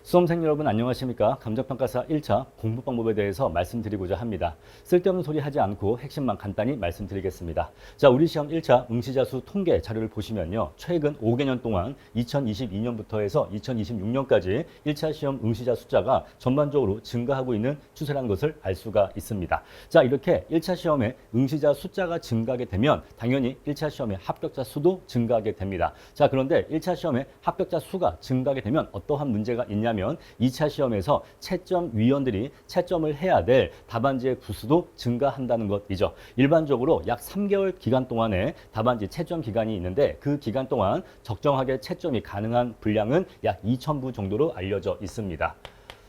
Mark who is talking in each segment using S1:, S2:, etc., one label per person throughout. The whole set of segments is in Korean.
S1: 수험생 여러분 안녕하십니까? 감정평가사 1차 공부 방법에 대해서 말씀드리고자 합니다. 쓸데없는 소리 하지 않고 핵심만 간단히 말씀드리겠습니다. 자, 우리 시험 1차 응시자 수 통계 자료를 보시면요. 최근 5개년 동안 2022년부터 해서 2026년까지 1차 시험 응시자 숫자가 전반적으로 증가하고 있는 추세라는 것을 알 수가 있습니다. 자, 이렇게 1차 시험에 응시자 숫자가 증가하게 되면 당연히 1차 시험의 합격자 수도 증가하게 됩니다. 자, 그런데 1차 시험에 합격자 수가 증가하게 되면 어떠한 문제가 있냐면 2차 시험에서 채점위원들이 채점을 해야 될 답안지의 부수도 증가한다는 것이죠. 일반적으로 약 3개월 기간 동안에 답안지 채점 기간이 있는데 그 기간 동안 적정하게 채점이 가능한 분량은 약 2,000부 정도로 알려져 있습니다.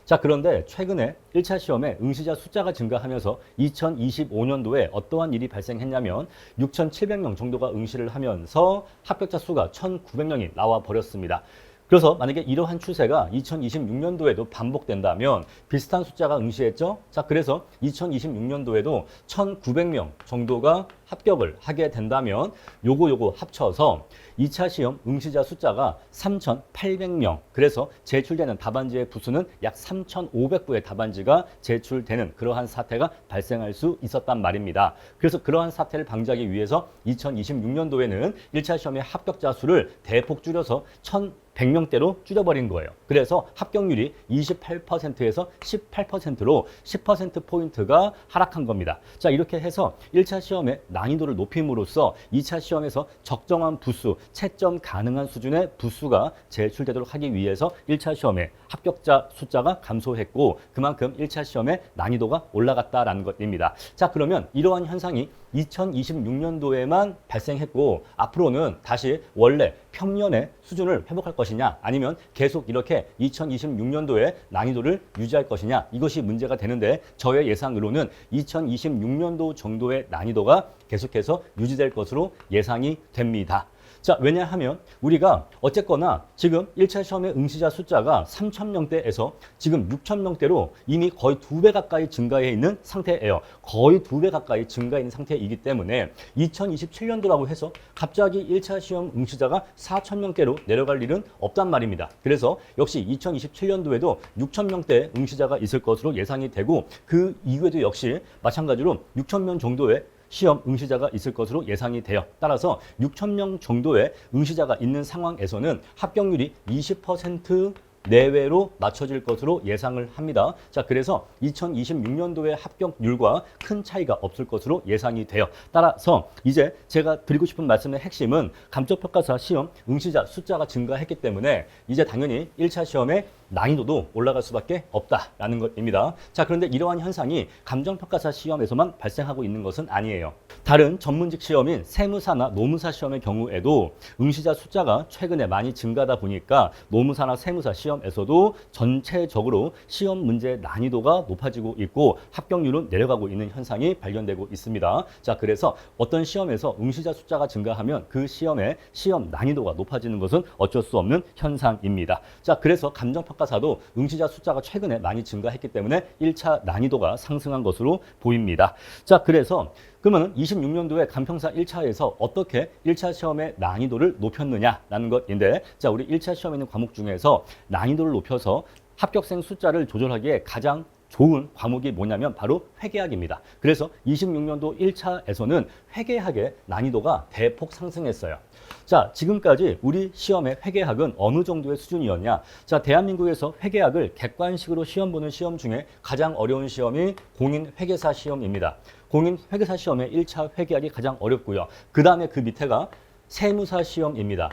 S1: 자, 그런데 최근에 1차 시험에 응시자 숫자가 증가하면서 2025년도에 어떠한 일이 발생했냐면 6,700명 정도가 응시를 하면서 합격자 수가 1,900명이 나와 버렸습니다. 그래서 만약에 이러한 추세가 2026년도에도 반복된다면 비슷한 숫자가 응시했죠. 자, 그래서 2026년도에도 1,900명 정도가 합격을 하게 된다면 요거 합쳐서 2차 시험 응시자 숫자가 3,800명. 그래서 제출되는 답안지의 부수는 약 3,500부의 답안지가 제출되는 그러한 사태가 발생할 수 있었단 말입니다. 그래서 그러한 사태를 방지하기 위해서 2026년도에는 1차 시험의 합격자 수를 대폭 줄여서 1,100명대로 줄여버린 거예요. 그래서 합격률이 28%에서 18%로 10%포인트가 하락한 겁니다. 자, 이렇게 해서 1차 시험의 난이도를 높임으로써 2차 시험에서 적정한 부수, 채점 가능한 수준의 부수가 제출되도록 하기 위해서 1차 시험의 합격자 숫자가 감소했고 그만큼 1차 시험의 난이도가 올라갔다라는 것입니다. 자, 그러면 이러한 현상이 2026년도에만 발생했고 앞으로는 다시 원래 평년의 수준을 회복할 것이냐 아니면 계속 이렇게 2026년도에 난이도를 유지할 것이냐 이것이 문제가 되는데 저의 예상으로는 2026년도 정도의 난이도가 계속해서 유지될 것으로 예상이 됩니다. 자, 왜냐하면 우리가 어쨌거나 지금 1차 시험의 응시자 숫자가 3,000명대에서 지금 6,000명대로 이미 거의 2배 가까이 증가해 있는 상태예요. 거의 2배 가까이 증가해 있는 상태이기 때문에 2027년도라고 해서 갑자기 1차 시험 응시자가 4,000명대로 내려갈 일은 없단 말입니다. 그래서 역시 2027년도에도 6,000명대 응시자가 있을 것으로 예상이 되고 그 이후에도 역시 마찬가지로 6,000명 정도의 시험 응시자가 있을 것으로 예상이 돼요. 따라서 6,000명 정도의 응시자가 있는 상황에서는 합격률이 20% 내외로 맞춰질 것으로 예상을 합니다. 자, 그래서 2026년도의 합격률과 큰 차이가 없을 것으로 예상이 돼요. 따라서 이제 제가 드리고 싶은 말씀의 핵심은 감정평가사 시험 응시자 숫자가 증가했기 때문에 이제 당연히 1차 시험의 난이도도 올라갈 수밖에 없다라는 것입니다. 자, 그런데 이러한 현상이 감정평가사 시험에서만 발생하고 있는 것은 아니에요. 다른 전문직 시험인 세무사나 노무사 시험의 경우에도 응시자 숫자가 최근에 많이 증가하다 보니까 노무사나 세무사 시험에서도 전체적으로 시험 문제 난이도가 높아지고 있고 합격률은 내려가고 있는 현상이 발견되고 있습니다. 자, 그래서 어떤 시험에서 응시자 숫자가 증가하면 그 시험의 시험 난이도가 높아지는 것은 어쩔 수 없는 현상입니다. 자, 그래서 감정평가사도 응시자 숫자가 최근에 많이 증가했기 때문에 1차 난이도가 상승한 것으로 보입니다. 자, 그래서 그러면 26년도에 감평사 1차에서 어떻게 1차 시험의 난이도를 높였느냐라는 것인데 자, 우리 1차 시험에 있는 과목 중에서 난이도를 높여서 합격생 숫자를 조절하기에 가장 좋은 과목이 뭐냐면 바로 회계학입니다. 그래서 26년도 1차에서는 회계학의 난이도가 대폭 상승했어요. 자, 지금까지 우리 시험의 회계학은 어느 정도의 수준이었냐? 자, 대한민국에서 회계학을 객관식으로 시험 보는 시험 중에 가장 어려운 시험이 공인회계사 시험입니다. 공인회계사 시험의 1차 회계학이 가장 어렵고요. 그 다음에 그 밑에가 세무사 시험입니다.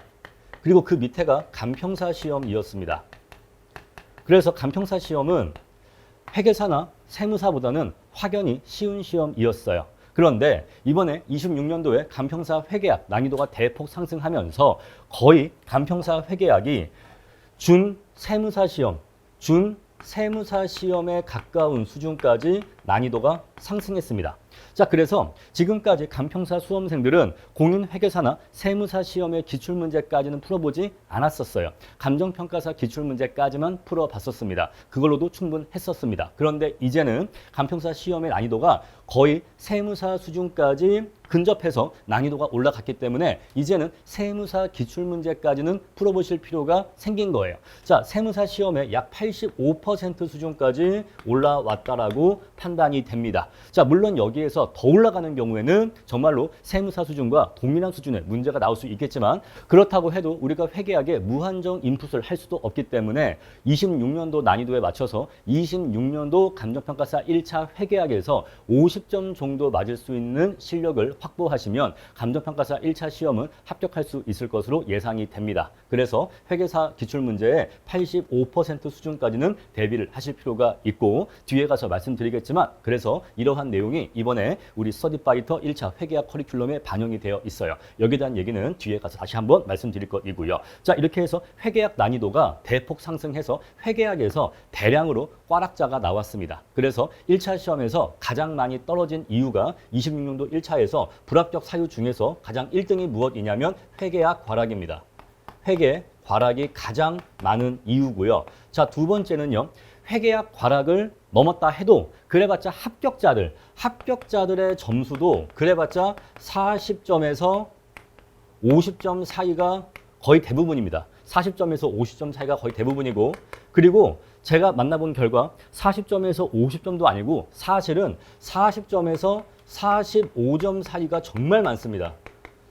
S1: 그리고 그 밑에가 감평사 시험이었습니다. 그래서 감평사 시험은 회계사나 세무사보다는 확연히 쉬운 시험이었어요. 그런데 이번에 26년도에 감평사 회계학 난이도가 대폭 상승하면서 거의 감평사 회계학이 준 세무사 시험에 가까운 수준까지 난이도가 상승했습니다. 자, 그래서 지금까지 감평사 수험생들은 공인회계사나 세무사 시험의 기출문제까지는 풀어보지 않았었어요. 감정평가사 기출문제까지만 풀어봤었습니다. 그걸로도 충분했었습니다. 그런데 이제는 감평사 시험의 난이도가 거의 세무사 수준까지 근접해서 난이도가 올라갔기 때문에 이제는 세무사 기출문제까지는 풀어보실 필요가 생긴 거예요. 자, 세무사 시험에 약 85% 수준까지 올라왔다라고 판단이 됩니다. 자, 물론 여기에서 더 올라가는 경우에는 정말로 세무사 수준과 동일한 수준의 문제가 나올 수 있겠지만 그렇다고 해도 우리가 회계학에 무한정 인풋을 할 수도 없기 때문에 26년도 난이도에 맞춰서 26년도 감정평가사 1차 회계학에서 50점 정도 맞을 수 있는 실력을 확보하시면 감정평가사 1차 시험은 합격할 수 있을 것으로 예상이 됩니다. 그래서 회계사 기출문제의 85% 수준까지는 대비를 하실 필요가 있고 뒤에 가서 말씀드리겠지만 그래서 이러한 내용이 이번에 우리 스터디파이터 1차 회계학 커리큘럼에 반영이 되어 있어요. 여기에 대한 얘기는 뒤에 가서 다시 한번 말씀드릴 것이고요. 자, 이렇게 해서 회계학 난이도가 대폭 상승해서 회계학에서 대량으로 꽈락자가 나왔습니다. 그래서 1차 시험에서 가장 많이 떨어진 이유가 26년도 1차에서 불합격 사유 중에서 가장 1등이 무엇이냐면 회계학 과락입니다. 회계 과락이 가장 많은 이유고요. 자, 두 번째는요. 회계학 과락을 넘었다 해도 그래봤자 합격자들의 점수도 그래봤자 40점에서 50점 사이가 거의 대부분입니다. 40점에서 50점 사이가 거의 대부분이고 그리고 제가 만나본 결과 40점에서 50점도 아니고 사실은 40점에서 45점 사이가 정말 많습니다.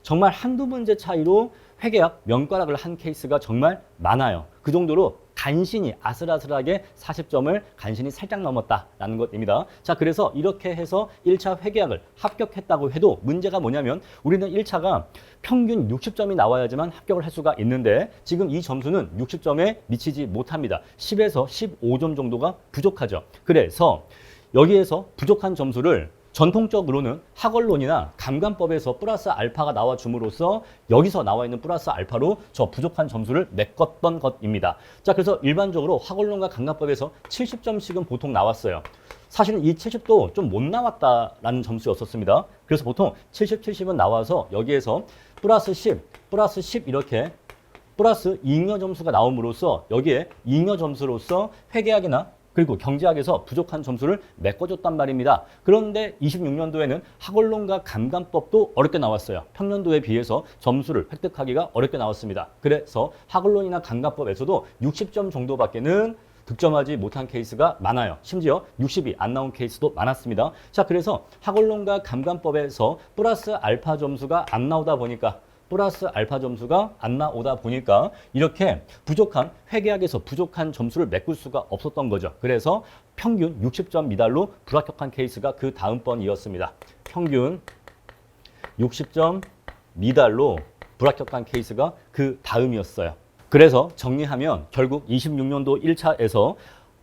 S1: 정말 한두 문제 차이로 회계학 명과락을 한 케이스가 정말 많아요. 그 정도로 간신히 아슬아슬하게 40점을 간신히 살짝 넘었다라는 것입니다. 자, 그래서 이렇게 해서 1차 회계학을 합격했다고 해도 문제가 뭐냐면 우리는 1차가 평균 60점이 나와야지만 합격을 할 수가 있는데 지금 이 점수는 60점에 미치지 못합니다. 10에서 15점 정도가 부족하죠. 그래서 여기에서 부족한 점수를 전통적으로는 학원론이나 감관법에서 플러스 알파가 나와줌으로써 여기서 나와 있는 플러스 알파로 저 부족한 점수를 메꿨던 것입니다. 자, 그래서 일반적으로 학원론과 감관법에서 70점씩은 보통 나왔어요. 사실은 이 70도 좀 못 나왔다라는 점수였었습니다. 그래서 보통 70, 70은 나와서 여기에서 플러스 10 이렇게 플러스 잉여 점수가 나옴으로써 여기에 잉여 점수로서 회계학이나 그리고 경제학에서 부족한 점수를 메꿔줬단 말입니다. 그런데 26년도에는 학원론과 감관법도 어렵게 나왔어요. 평년도에 비해서 점수를 획득하기가 어렵게 나왔습니다. 그래서 학원론이나 감관법에서도 60점 정도밖에는 득점하지 못한 케이스가 많아요. 심지어 60이 안 나온 케이스도 많았습니다. 자, 그래서 학원론과 감관법에서 플러스 알파 점수가 안 나오다 보니까 플러스 알파 점수가 안 나오다 보니까 이렇게 부족한 회계학에서 부족한 점수를 메꿀 수가 없었던 거죠. 그래서 평균 60점 미달로 불합격한 케이스가 그 다음번이었습니다. 평균 60점 미달로 불합격한 케이스가 그 다음이었어요. 그래서 정리하면 결국 26년도 1차에서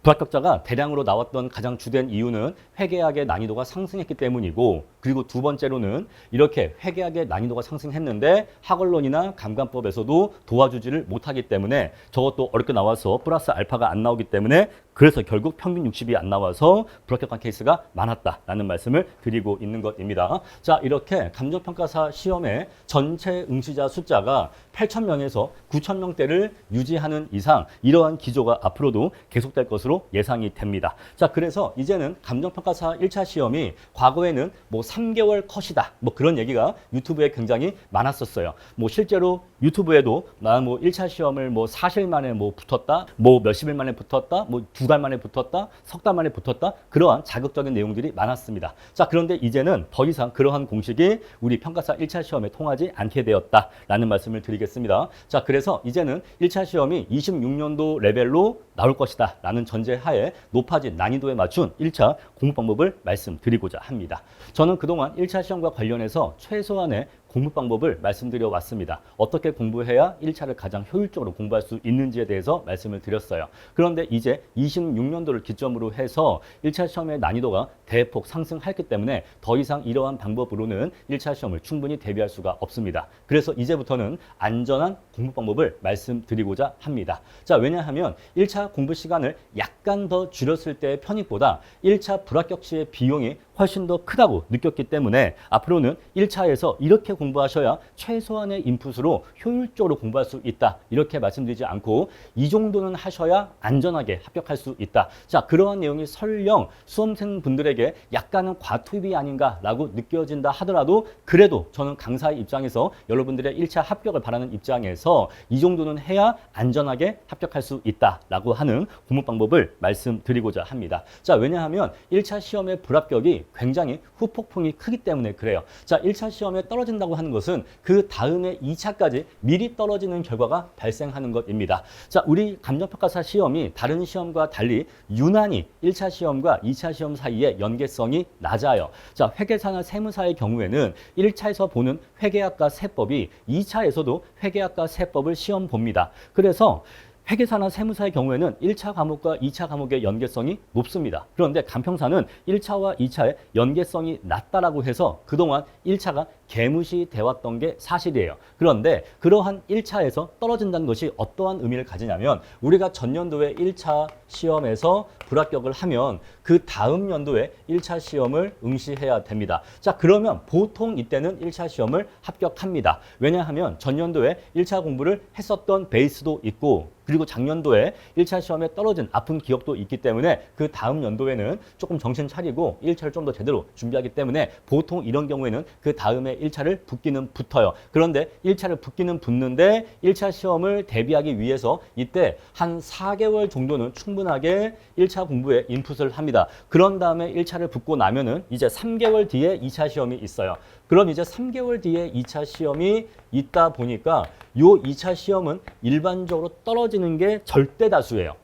S1: 불합격자가 대량으로 나왔던 가장 주된 이유는 회계학의 난이도가 상승했기 때문이고 그리고 두 번째로는 이렇게 회계학의 난이도가 상승했는데 학원론이나 감관법에서도 도와주지를 못하기 때문에 저것도 어렵게 나와서 플러스 알파가 안 나오기 때문에 그래서 결국 평균 60이 안 나와서 불합격한 케이스가 많았다라는 말씀을 드리고 있는 것입니다. 자, 이렇게 감정평가사 시험의 전체 응시자 숫자가 8,000명에서 9,000명대를 유지하는 이상 이러한 기조가 앞으로도 계속될 것으로 예상이 됩니다. 자, 그래서 이제는 감정평가사 1차 시험이 과거에는 뭐 3개월 컷이다. 뭐 그런 얘기가 유튜브에 굉장히 많았었어요. 뭐 실제로 유튜브에도 나 뭐 1차 시험을 뭐 4일 만에 뭐 붙었다. 뭐 몇십일 만에 붙었다. 뭐 2달 만에 붙었다. 석 달 만에 붙었다. 그러한 자극적인 내용들이 많았습니다. 자, 그런데 이제는 더 이상 그러한 공식이 우리 평가사 1차 시험에 통하지 않게 되었다라는 말씀을 드리겠습니다. 자, 그래서 이제는 1차 시험이 26년도 레벨로 나올 것이다 라는 전제하에 높아진 난이도에 맞춘 1차 공부 방법을 말씀드리고자 합니다. 저는 그동안 1차 시험과 관련해서 최소한의 공부 방법을 말씀드려 왔습니다. 어떻게 공부해야 1차를 가장 효율적으로 공부할 수 있는지에 대해서 말씀을 드렸어요. 그런데 이제 26년도를 기점으로 해서 1차 시험의 난이도가 대폭 상승했기 때문에 더 이상 이러한 방법으로는 1차 시험을 충분히 대비할 수가 없습니다. 그래서 이제부터는 안전한 공부 방법을 말씀드리고자 합니다. 자, 왜냐하면 1차 공부 시간을 약간 더 줄였을 때의 편익보다 1차 불합격 시의 비용이 훨씬 더 크다고 느꼈기 때문에 앞으로는 1차에서 이렇게 공부하셔야 최소한의 인풋으로 효율적으로 공부할 수 있다. 이렇게 말씀드리지 않고 이 정도는 하셔야 안전하게 합격할 수 있다. 자, 그러한 내용이 설령 수험생분들에게 약간은 과투입이 아닌가라고 느껴진다 하더라도 그래도 저는 강사의 입장에서 여러분들의 1차 합격을 바라는 입장에서 이 정도는 해야 안전하게 합격할 수 있다라고 하는 공부 방법을 말씀드리고자 합니다. 자, 왜냐하면 1차 시험의 불합격이 굉장히 후폭풍이 크기 때문에 그래요. 자, 1차 시험에 떨어진다고 하는 것은 그 다음에 2차까지 미리 떨어지는 결과가 발생하는 것입니다. 자, 우리 감정평가사 시험이 다른 시험과 달리 유난히 1차 시험과 2차 시험 사이에 연계성이 낮아요. 자, 회계사나 세무사의 경우에는 1차에서 보는 회계학과 세법이 2차에서도 회계학과 세법을 시험 봅니다. 그래서 회계사나 세무사의 경우에는 1차 과목과 2차 과목의 연계성이 높습니다. 그런데 간평사는 1차와 2차의 연계성이 낮다라고 해서 그동안 1차가 개무시돼 왔던 게 사실이에요. 그런데 그러한 1차에서 떨어진다는 것이 어떠한 의미를 가지냐면 우리가 전년도에 1차 시험에서 불합격을 하면 그 다음 연도에 1차 시험을 응시해야 됩니다. 자, 그러면 보통 이때는 1차 시험을 합격합니다. 왜냐하면 전년도에 1차 공부를 했었던 베이스도 있고 그리고 작년도에 1차 시험에 떨어진 아픈 기억도 있기 때문에 그 다음 연도에는 조금 정신 차리고 1차를 좀 더 제대로 준비하기 때문에 보통 이런 경우에는 그 다음에 1차를 붙기는 붙어요. 그런데 1차를 붙기는 붙는데 1차 시험을 대비하기 위해서 이때 한 4개월 정도는 충분하게 1차 공부에 인풋을 합니다. 그런 다음에 1차를 붙고 나면은 이제 3개월 뒤에 2차 시험이 있어요. 그럼 이제 3개월 뒤에 2차 시험이 있다 보니까 요 2차 시험은 일반적으로 떨어지는 게 절대 다수예요.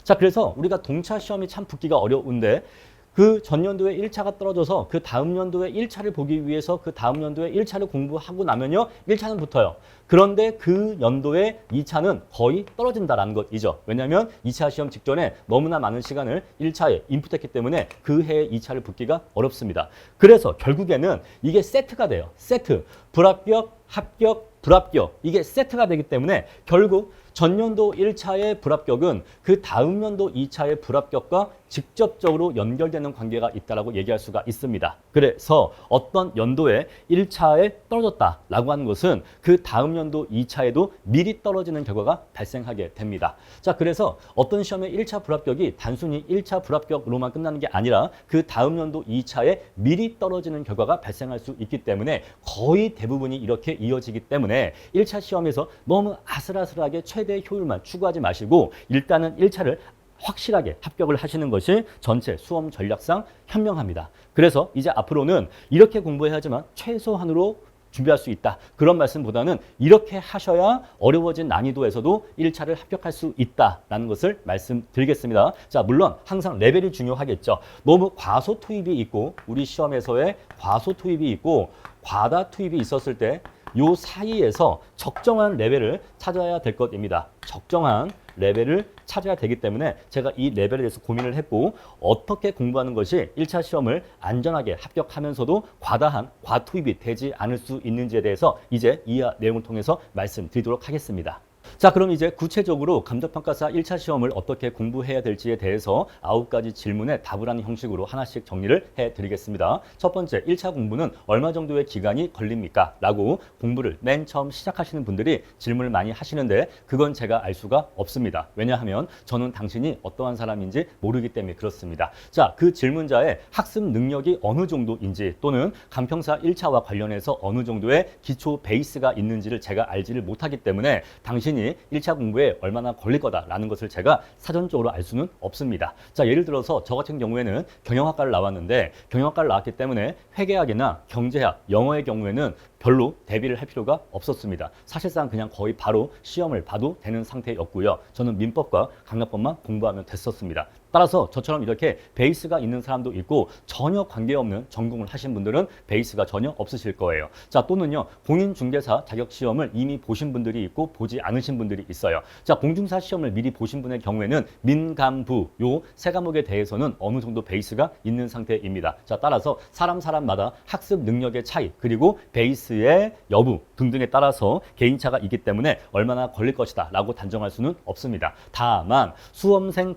S1: 자, 그래서 우리가 동차 시험이 참 붙기가 어려운데 그 전년도에 1차가 떨어져서 그 다음 연도에 1차를 보기 위해서 그 다음 연도에 1차를 공부하고 나면요 1차는 붙어요. 그런데 그 연도에 2차는 거의 떨어진다라는 것이죠. 왜냐하면 2차 시험 직전에 너무나 많은 시간을 1차에 인풋했기 때문에 그 해에 2차를 붙기가 어렵습니다. 그래서 결국에는 이게 세트가 돼요. 세트. 불합격, 합격, 불합격. 이게 세트가 되기 때문에 결국 전년도 1차의 불합격은 그 다음 연도 2차의 불합격과 직접적으로 연결되는 관계가 있다고 얘기할 수가 있습니다. 그래서 어떤 연도에 1차에 떨어졌다라고 하는 것은 그 다음 연도 2차에도 미리 떨어지는 결과가 발생하게 됩니다. 자, 그래서 어떤 시험의 1차 불합격이 단순히 1차 불합격으로만 끝나는 게 아니라 그 다음 연도 2차에 미리 떨어지는 결과가 발생할 수 있기 때문에 거의 대부분이 이렇게 이어지기 때문에 1차 시험에서 너무 아슬아슬하게 최대 효율만 추구하지 마시고 일단은 1차를 확실하게 합격을 하시는 것이 전체 수험 전략상 현명합니다. 그래서 이제 앞으로는 이렇게 공부해야지만 최소한으로 준비할 수 있다. 그런 말씀보다는 이렇게 하셔야 어려워진 난이도에서도 1차를 합격할 수 있다라는 것을 말씀드리겠습니다. 자, 물론 항상 레벨이 중요하겠죠. 너무 과소 투입이 있고 우리 시험에서의 과소 투입이 있고 과다 투입이 있었을 때 요 사이에서 적정한 레벨을 찾아야 될 것입니다. 적정한 레벨을 찾아야 되기 때문에 제가 이 레벨에 대해서 고민을 했고 어떻게 공부하는 것이 1차 시험을 안전하게 합격하면서도 과다한 과투입이 되지 않을 수 있는지에 대해서 이제 이하 내용을 통해서 말씀드리도록 하겠습니다. 자, 그럼 이제 구체적으로 감정평가사 1차 시험을 어떻게 공부해야 될지에 대해서 9가지 질문에 답을 하는 형식으로 하나씩 정리를 해드리겠습니다. 첫 번째, 1차 공부는 얼마 정도의 기간이 걸립니까? 라고 공부를 맨 처음 시작하시는 분들이 질문을 많이 하시는데 그건 제가 알 수가 없습니다. 왜냐하면 저는 당신이 어떠한 사람인지 모르기 때문에 그렇습니다. 자, 그 질문자의 학습 능력이 어느 정도인지 또는 감평사 1차와 관련해서 어느 정도의 기초 베이스가 있는지를 제가 알지를 못하기 때문에 당신이 1차 공부에 얼마나 걸릴 거다라는 것을 제가 사전적으로 알 수는 없습니다. 자, 예를 들어서 저 같은 경우에는 경영학과를 나왔는데 경영학과를 나왔기 때문에 회계학이나 경제학, 영어의 경우에는 별로 대비를 할 필요가 없었습니다. 사실상 그냥 거의 바로 시험을 봐도 되는 상태였고요. 저는 민법과 강납법만 공부하면 됐었습니다. 따라서 저처럼 이렇게 베이스가 있는 사람도 있고 전혀 관계없는 전공을 하신 분들은 베이스가 전혀 없으실 거예요. 자, 또는요 공인중개사 자격시험을 이미 보신 분들이 있고 보지 않으신 보신 분들이 있어요. 자, 공중사 시험을 미리 보신 분의 경우에는 민간부 요 세 과목에 대해서는 어느 정도 베이스가 있는 상태입니다. 자, 따라서 사람마다 학습 능력의 차이 그리고 베이스의 여부 등등에 따라서 개인차가 있기 때문에 얼마나 걸릴 것이다 라고 단정할 수는 없습니다. 다만 수험생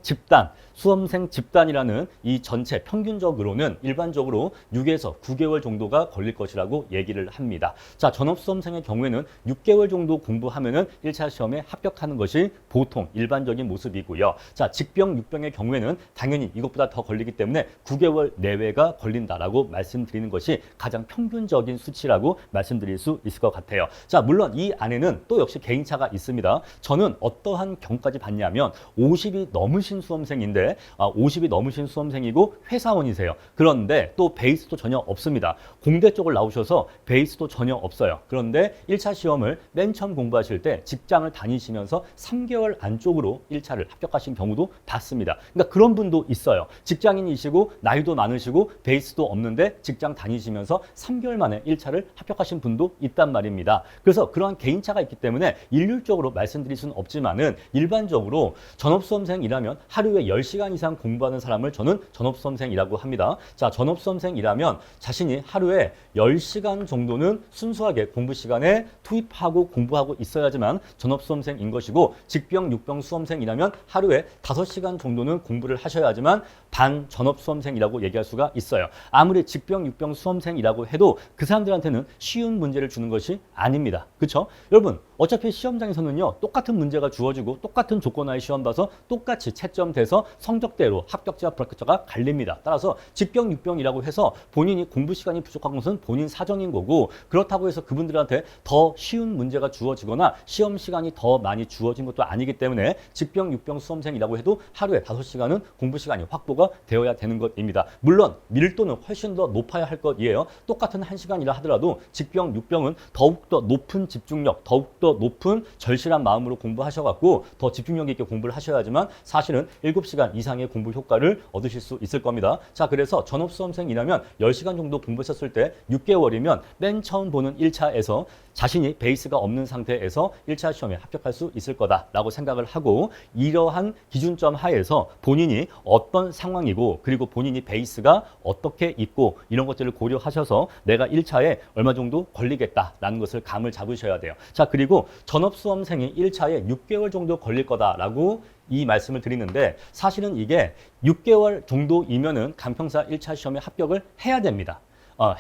S1: 집단이라는 이 전체 평균적으로는 일반적으로 6에서 9개월 정도가 걸릴 것이라고 얘기를 합니다. 자, 전업수험생의 경우에는 6개월 정도 공부하면은 1차 시험에 합격하는 것이 보통 일반적인 모습이고요. 자, 직병, 육병의 경우에는 당연히 이것보다 더 걸리기 때문에 9개월 내외가 걸린다라고 말씀드리는 것이 가장 평균적인 수치라고 말씀드릴 수 있을 것 같아요. 자, 물론 이 안에는 또 역시 개인차가 있습니다. 저는 어떠한 경우까지 봤냐면 50이 넘으신 수험생인데 50이 넘으신 수험생이고 회사원이세요. 그런데 또 베이스도 전혀 없습니다. 공대 쪽을 나오셔서 베이스도 전혀 없어요. 그런데 1차 시험을 맨 처음 공부하실 때 직장을 다니시면서 3개월 안쪽으로 1차를 합격하신 경우도 봤습니다. 그러니까 그런 분도 있어요. 직장인이시고 나이도 많으시고 베이스도 없는데 직장 다니시면서 3개월 만에 1차를 합격하신 분도 있단 말입니다. 그래서 그러한 개인차가 있기 때문에 일률적으로 말씀드릴 수는 없지만은 일반적으로 전업수험생이라면 하루에 10시간 이상 공부하는 사람을 저는 전업수험생이라고 합니다. 자, 전업수험생이라면 자신이 하루에 10시간 정도는 순수하게 공부 시간에 투입하고 공부하고 있어야지만 전업수험생인 것이고 직병, 육병 수험생이라면 하루에 5시간 정도는 공부를 하셔야지만 반전업수험생이라고 얘기할 수가 있어요. 아무리 직병, 육병 수험생이라고 해도 그 사람들한테는 쉬운 문제를 주는 것이 아닙니다. 그렇죠? 여러분, 어차피 시험장에서는요, 똑같은 문제가 주어지고 똑같은 조건하에 시험 봐서 똑같이 채점돼서 성적대로 합격자와 불합격자가 갈립니다. 따라서 직병, 육병이라고 해서 본인이 공부 시간이 부족한 것은 본인 사정인 거고, 그렇다고 해서 그분들한테 더 쉬운 문제가 주어지거나 시험 시간이 더 많이 주어진 것도 아니기 때문에 직병, 육병 수험생이라고 해도 하루에 5시간은 공부 시간이 확보가 되어야 되는 것입니다. 물론 밀도는 훨씬 더 높아야 할 것이에요. 똑같은 1시간이라 하더라도 직병, 육병은 더욱더 높은 집중력, 더욱더 높은 절실한 마음으로 공부하셔갖고 더 집중력 있게 공부를 하셔야지만 사실은 7시간 이상의 공부 효과를 얻으실 수 있을 겁니다. 자, 그래서 전업수험생이라면 10시간 정도 공부했었을 때 6개월이면 맨 처음 보는 1차에서 자신이 베이스가 없는 상태에서 1차 시험에 합격할 수 있을 거다라고 생각을 하고, 이러한 기준점 하에서 본인이 어떤 상황이고 그리고 본인이 베이스가 어떻게 있고 이런 것들을 고려하셔서 내가 1차에 얼마 정도 걸리겠다라는 것을 감을 잡으셔야 돼요. 자, 그리고 전업수험생이 1차에 6개월 정도 걸릴 거다라고 이 말씀을 드리는데, 사실은 이게 6개월 정도이면은 간평사 1차 시험에 합격을 해야 됩니다.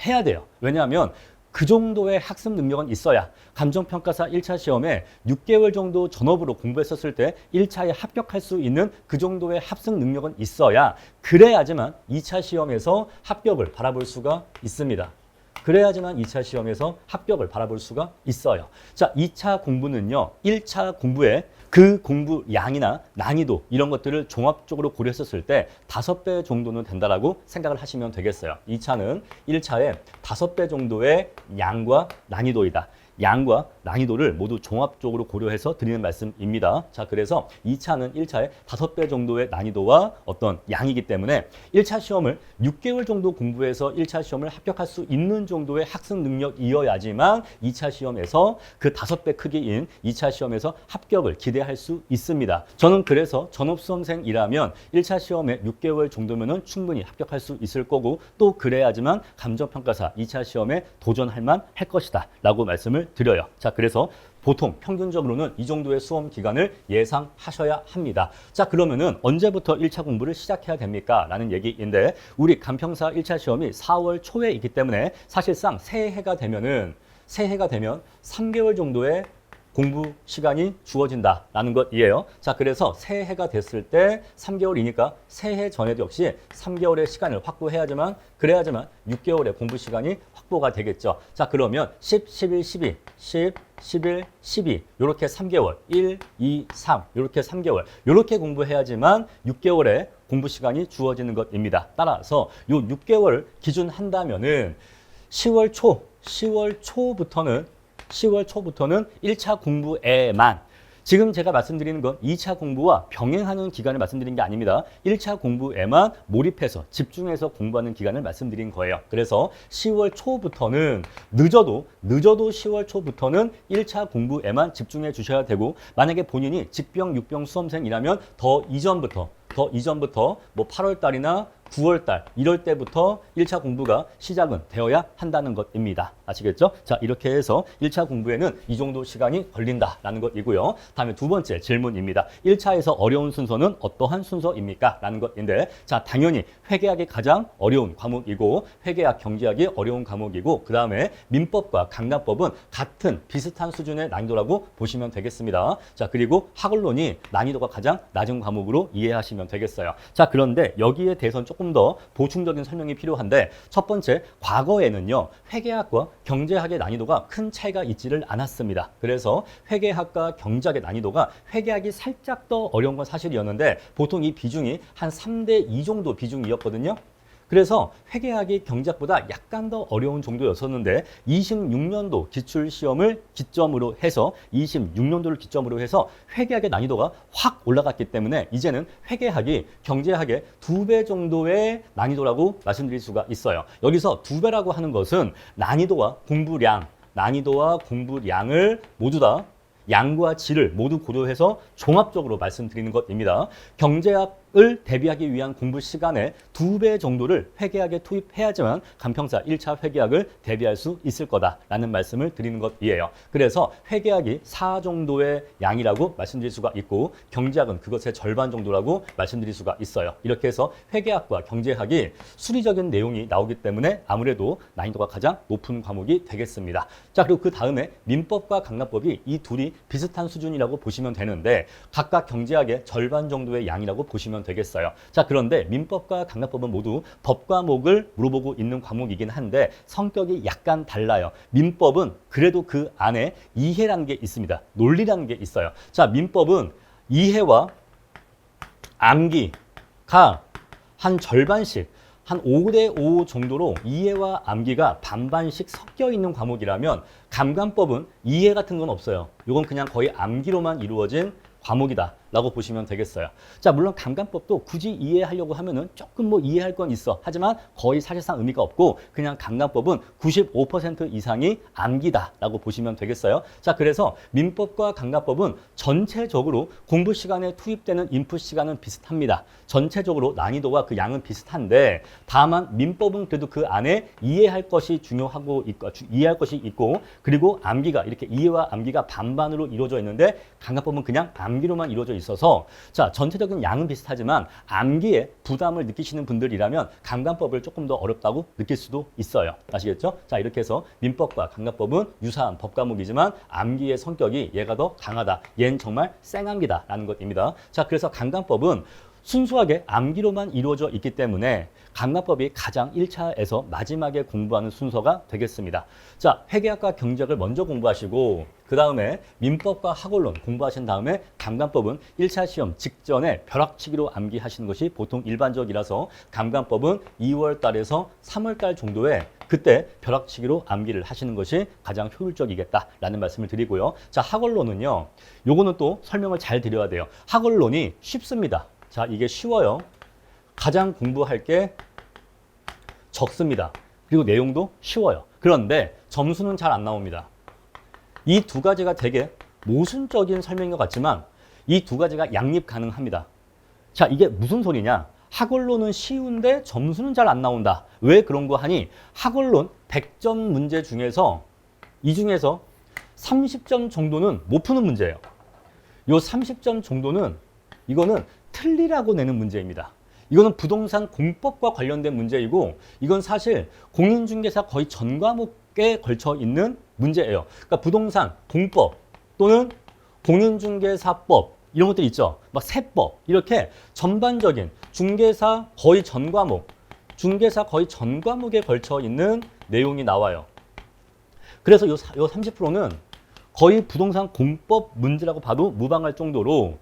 S1: 해야 돼요. 왜냐하면 그 정도의 학습 능력은 있어야 감정평가사 1차 시험에 6개월 정도 전업으로 공부했었을 때 1차에 합격할 수 있는 그 정도의 학습 능력은 있어야, 그래야지만 2차 시험에서 합격을 바라볼 수가 있습니다. 그래야지만 2차 시험에서 합격을 바라볼 수가 있어요. 자, 2차 공부는요, 1차 공부에 그 공부 양이나 난이도 이런 것들을 종합적으로 고려했었을 때 5배 정도는 된다라고 생각을 하시면 되겠어요. 2차는 1차에 5배 정도의 양과 난이도이다. 양과 난이도를 모두 종합적으로 고려해서 드리는 말씀입니다. 자, 그래서 2차는 1차에 5배 정도의 난이도와 어떤 양이기 때문에 1차 시험을 6개월 정도 공부해서 1차 시험을 합격할 수 있는 정도의 학습 능력이어야지만 2차 시험에서 그 5배 크기인 2차 시험에서 합격을 기대할 수 있습니다. 저는 그래서 전업수험생이라면 1차 시험에 6개월 정도면은 충분히 합격할 수 있을 거고, 또 그래야지만 감정평가사 2차 시험에 도전할 만할 것이다 라고 말씀을 드려요. 자, 그래서 보통 평균적으로는 이 정도의 수험 기간을 예상하셔야 합니다. 자, 그러면은 언제부터 1차 공부를 시작해야 됩니까? 라는 얘기인데, 우리 간평사 1차 시험이 4월 초에 있기 때문에 사실상 새해가 되면 3개월 정도의 공부 시간이 주어진다라는 것이에요. 자, 그래서 새해가 됐을 때 3개월이니까 새해 전에도 역시 3개월의 시간을 확보해야지만, 그래야지만 6개월의 공부 시간이 확보가 되겠죠. 자, 그러면 10, 11, 12, 10, 11, 12 이렇게 3개월, 1, 2, 3 이렇게 3개월 이렇게 공부해야지만 6개월의 공부 시간이 주어지는 것입니다. 따라서 요 6개월 기준 한다면은 10월 초부터는 1차 공부에만 지금 제가 말씀드리는 건 2차 공부와 병행하는 기간을 말씀드린 게 아닙니다. 1차 공부에만 몰입해서 집중해서 공부하는 기간을 말씀드린 거예요. 그래서 10월 초부터는 늦어도 10월 초부터는 1차 공부에만 집중해 주셔야 되고, 만약에 본인이 직병, 육병 수험생이라면 더 이전부터 뭐 8월 달이나 9월 달 이럴 때부터 1차 공부가 시작은 되어야 한다는 것입니다. 아시겠죠? 자, 이렇게 해서 1차 공부에는 이 정도 시간이 걸린다라는 것이고요. 다음에 두 번째 질문입니다. 1차에서 어려운 순서는 어떠한 순서입니까? 라는 것인데, 자, 당연히 회계학이 가장 어려운 과목이고, 회계학, 경제학이 어려운 과목이고, 그 다음에 민법과 강납법은 같은 비슷한 수준의 난이도라고 보시면 되겠습니다. 자, 그리고 학원론이 난이도가 가장 낮은 과목으로 이해하시면 되겠어요. 자, 그런데 여기에 대해서는 조금 더 보충적인 설명이 필요한데, 첫 번째, 과거에는요, 회계학과 경제학의 난이도가 큰 차이가 있지를 않았습니다. 그래서 회계학과 경제학의 난이도가 회계학이 살짝 더 어려운 건 사실이었는데, 보통 이 비중이 한 3대 2 정도 비중이었거든요. 그래서 회계학이 경제학보다 약간 더 어려운 정도였었는데, 26년도 기출시험을 기점으로 해서 26년도를 기점으로 해서 회계학의 난이도가 확 올라갔기 때문에 이제는 회계학이 경제학의 2배 정도의 난이도라고 말씀드릴 수가 있어요. 여기서 2배라고 하는 것은 난이도와 공부량을 모두 다 양과 질을 모두 고려해서 종합적으로 말씀드리는 것입니다. 경제학을 대비하기 위한 공부 시간의 2배 정도를 회계학에 투입해야지만 간평사 1차 회계학을 대비할 수 있을 거다라는 말씀을 드리는 것이에요. 그래서 회계학이 4 정도의 양이라고 말씀드릴 수가 있고, 경제학은 그것의 절반 정도라고 말씀드릴 수가 있어요. 이렇게 해서 회계학과 경제학이 수리적인 내용이 나오기 때문에 아무래도 난이도가 가장 높은 과목이 되겠습니다. 자, 그리고 그 다음에 민법과 강납법이 이 둘이 비슷한 수준이라고 보시면 되는데, 각각 경제학의 절반 정도의 양이라고 보시면 되겠어요. 자, 그런데 민법과 강납법은 모두 법과목을 물어보고 있는 과목이긴 한데 성격이 약간 달라요. 민법은 그래도 그 안에 이해라는 게 있습니다. 논리라는 게 있어요. 자, 민법은 이해와 암기가 한 절반씩, 한 5대 5 정도로 이해와 암기가 반반씩 섞여 있는 과목이라면, 감감법은 이해 같은 건 없어요. 이건 그냥 거의 암기로만 이루어진 과목이다 라고 보시면 되겠어요. 자, 물론 감감법도 굳이 이해하려고 하면은 조금 뭐 이해할 건 있어. 하지만 거의 사실상 의미가 없고, 그냥 감감법은 95% 이상이 암기다 라고 보시면 되겠어요. 자, 그래서 민법과 감감법은 전체적으로 공부 시간에 투입되는 인풋 시간은 비슷합니다. 전체적으로 난이도와 그 양은 비슷한데, 다만 민법은 그래도 그 안에 이해할 것이 이해할 것이 있고, 그리고 암기가 이렇게 이해와 암기가 반반으로 이루어져 있는데, 감감법은 그냥 암기로만 이루어져 있어서, 자, 전체적인 양은 비슷하지만 암기에 부담을 느끼시는 분들이라면 감감법을 조금 더 어렵다고 느낄 수도 있어요. 아시겠죠? 자, 이렇게 해서 민법과 감감법은 유사한 법 과목이지만 암기의 성격이 얘가 더 강하다. 얘는 정말 생암기다라는 것입니다. 자, 그래서 감감법은 순수하게 암기로만 이루어져 있기 때문에 감납법이 가장 1차에서 마지막에 공부하는 순서가 되겠습니다. 자, 회계학과 경제학을 먼저 공부하시고, 그 다음에 민법과 학원론 공부하신 다음에 감감법은 1차 시험 직전에 벼락치기로 암기하시는 것이 보통 일반적이라서, 감감법은 2월 달에서 3월 달 정도에 그때 벼락치기로 암기를 하시는 것이 가장 효율적이겠다라는 말씀을 드리고요. 자, 학원론은요, 요거는 또 설명을 잘 드려야 돼요. 학원론이 쉽습니다. 자, 이게 쉬워요. 가장 공부할 게 적습니다. 그리고 내용도 쉬워요. 그런데 점수는 잘 안 나옵니다. 이 두 가지가 되게 모순적인 설명인 것 같지만 이 두 가지가 양립 가능합니다. 자, 이게 무슨 소리냐? 학원론은 쉬운데 점수는 잘 안 나온다. 왜 그런 거 하니? 학원론 100점 문제 중에서 이 중에서 30점 정도는 못 푸는 문제예요. 요 30점 정도는 이거는 틀리라고 내는 문제입니다. 이거는 부동산 공법과 관련된 문제이고, 이건 사실 공인중개사 거의 전 과목에 걸쳐 있는 문제예요. 그러니까 부동산 공법 또는 공인중개사법 이런 것들 있죠. 막 세법 이렇게 전반적인 중개사 거의 전 과목에 걸쳐 있는 내용이 나와요. 그래서 요 30%는 거의 부동산 공법 문제라고 봐도 무방할 정도로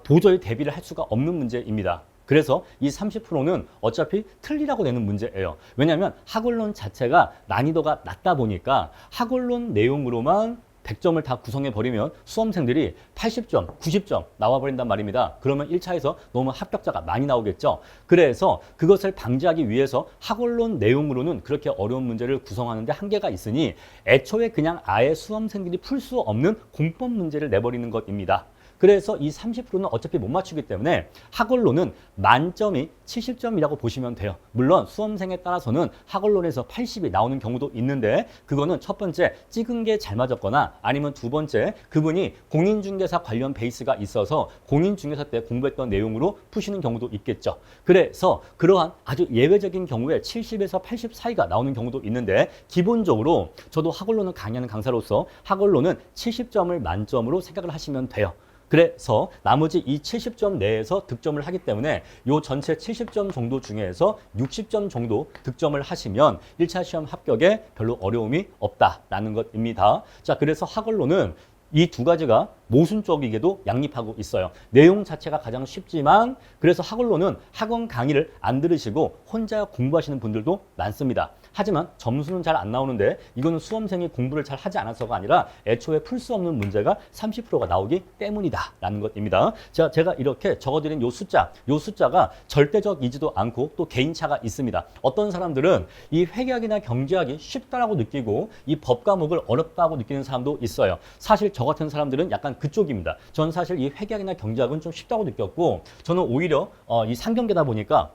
S1: 도저히 대비를 할 수가 없는 문제입니다. 그래서 이 30%는 어차피 틀리라고 내는 문제예요. 왜냐하면 학원론 자체가 난이도가 낮다 보니까 학원론 내용으로만 100점을 다 구성해 버리면 수험생들이 80점, 90점 나와 버린단 말입니다. 그러면 1차에서 너무 합격자가 많이 나오겠죠. 그래서 그것을 방지하기 위해서 학원론 내용으로는 그렇게 어려운 문제를 구성하는데 한계가 있으니 애초에 그냥 아예 수험생들이 풀 수 없는 공법 문제를 내버리는 것입니다. 그래서 이 30%는 어차피 못 맞추기 때문에 학원론은 만점이 70점이라고 보시면 돼요. 물론 수험생에 따라서는 학원론에서 80이 나오는 경우도 있는데 그거는 첫 번째 찍은 게 잘 맞았거나 아니면 두 번째 그분이 공인중개사 관련 베이스가 있어서 공인중개사 때 공부했던 내용으로 푸시는 경우도 있겠죠. 그래서 그러한 아주 예외적인 경우에 70에서 80 사이가 나오는 경우도 있는데 기본적으로 저도 학원론을 강의하는 강사로서 학원론은 70점을 만점으로 생각을 하시면 돼요. 그래서 나머지 이 70점 내에서 득점을 하기 때문에 이 전체 70점 정도 중에서 60점 정도 득점을 하시면 1차 시험 합격에 별로 어려움이 없다라는 것입니다. 자, 그래서 학원론은 이 두 가지가 모순적이게도 양립하고 있어요. 내용 자체가 가장 쉽지만 그래서 학원론은 학원 강의를 안 들으시고 혼자 공부하시는 분들도 많습니다. 하지만 점수는 잘 안 나오는데 이거는 수험생이 공부를 잘 하지 않아서가 아니라 애초에 풀 수 없는 문제가 30%가 나오기 때문이다 라는 것입니다. 자, 제가 이렇게 적어드린 요 숫자가 절대적이지도 않고 또 개인차가 있습니다. 어떤 사람들은 이 회계학이나 경제학이 쉽다라고 느끼고 이 법 과목을 어렵다고 느끼는 사람도 있어요. 사실 저 같은 사람들은 약간 그쪽입니다. 저는 사실 이 회계학이나 경제학은 좀 쉽다고 느꼈고 저는 오히려 이 상경계다 보니까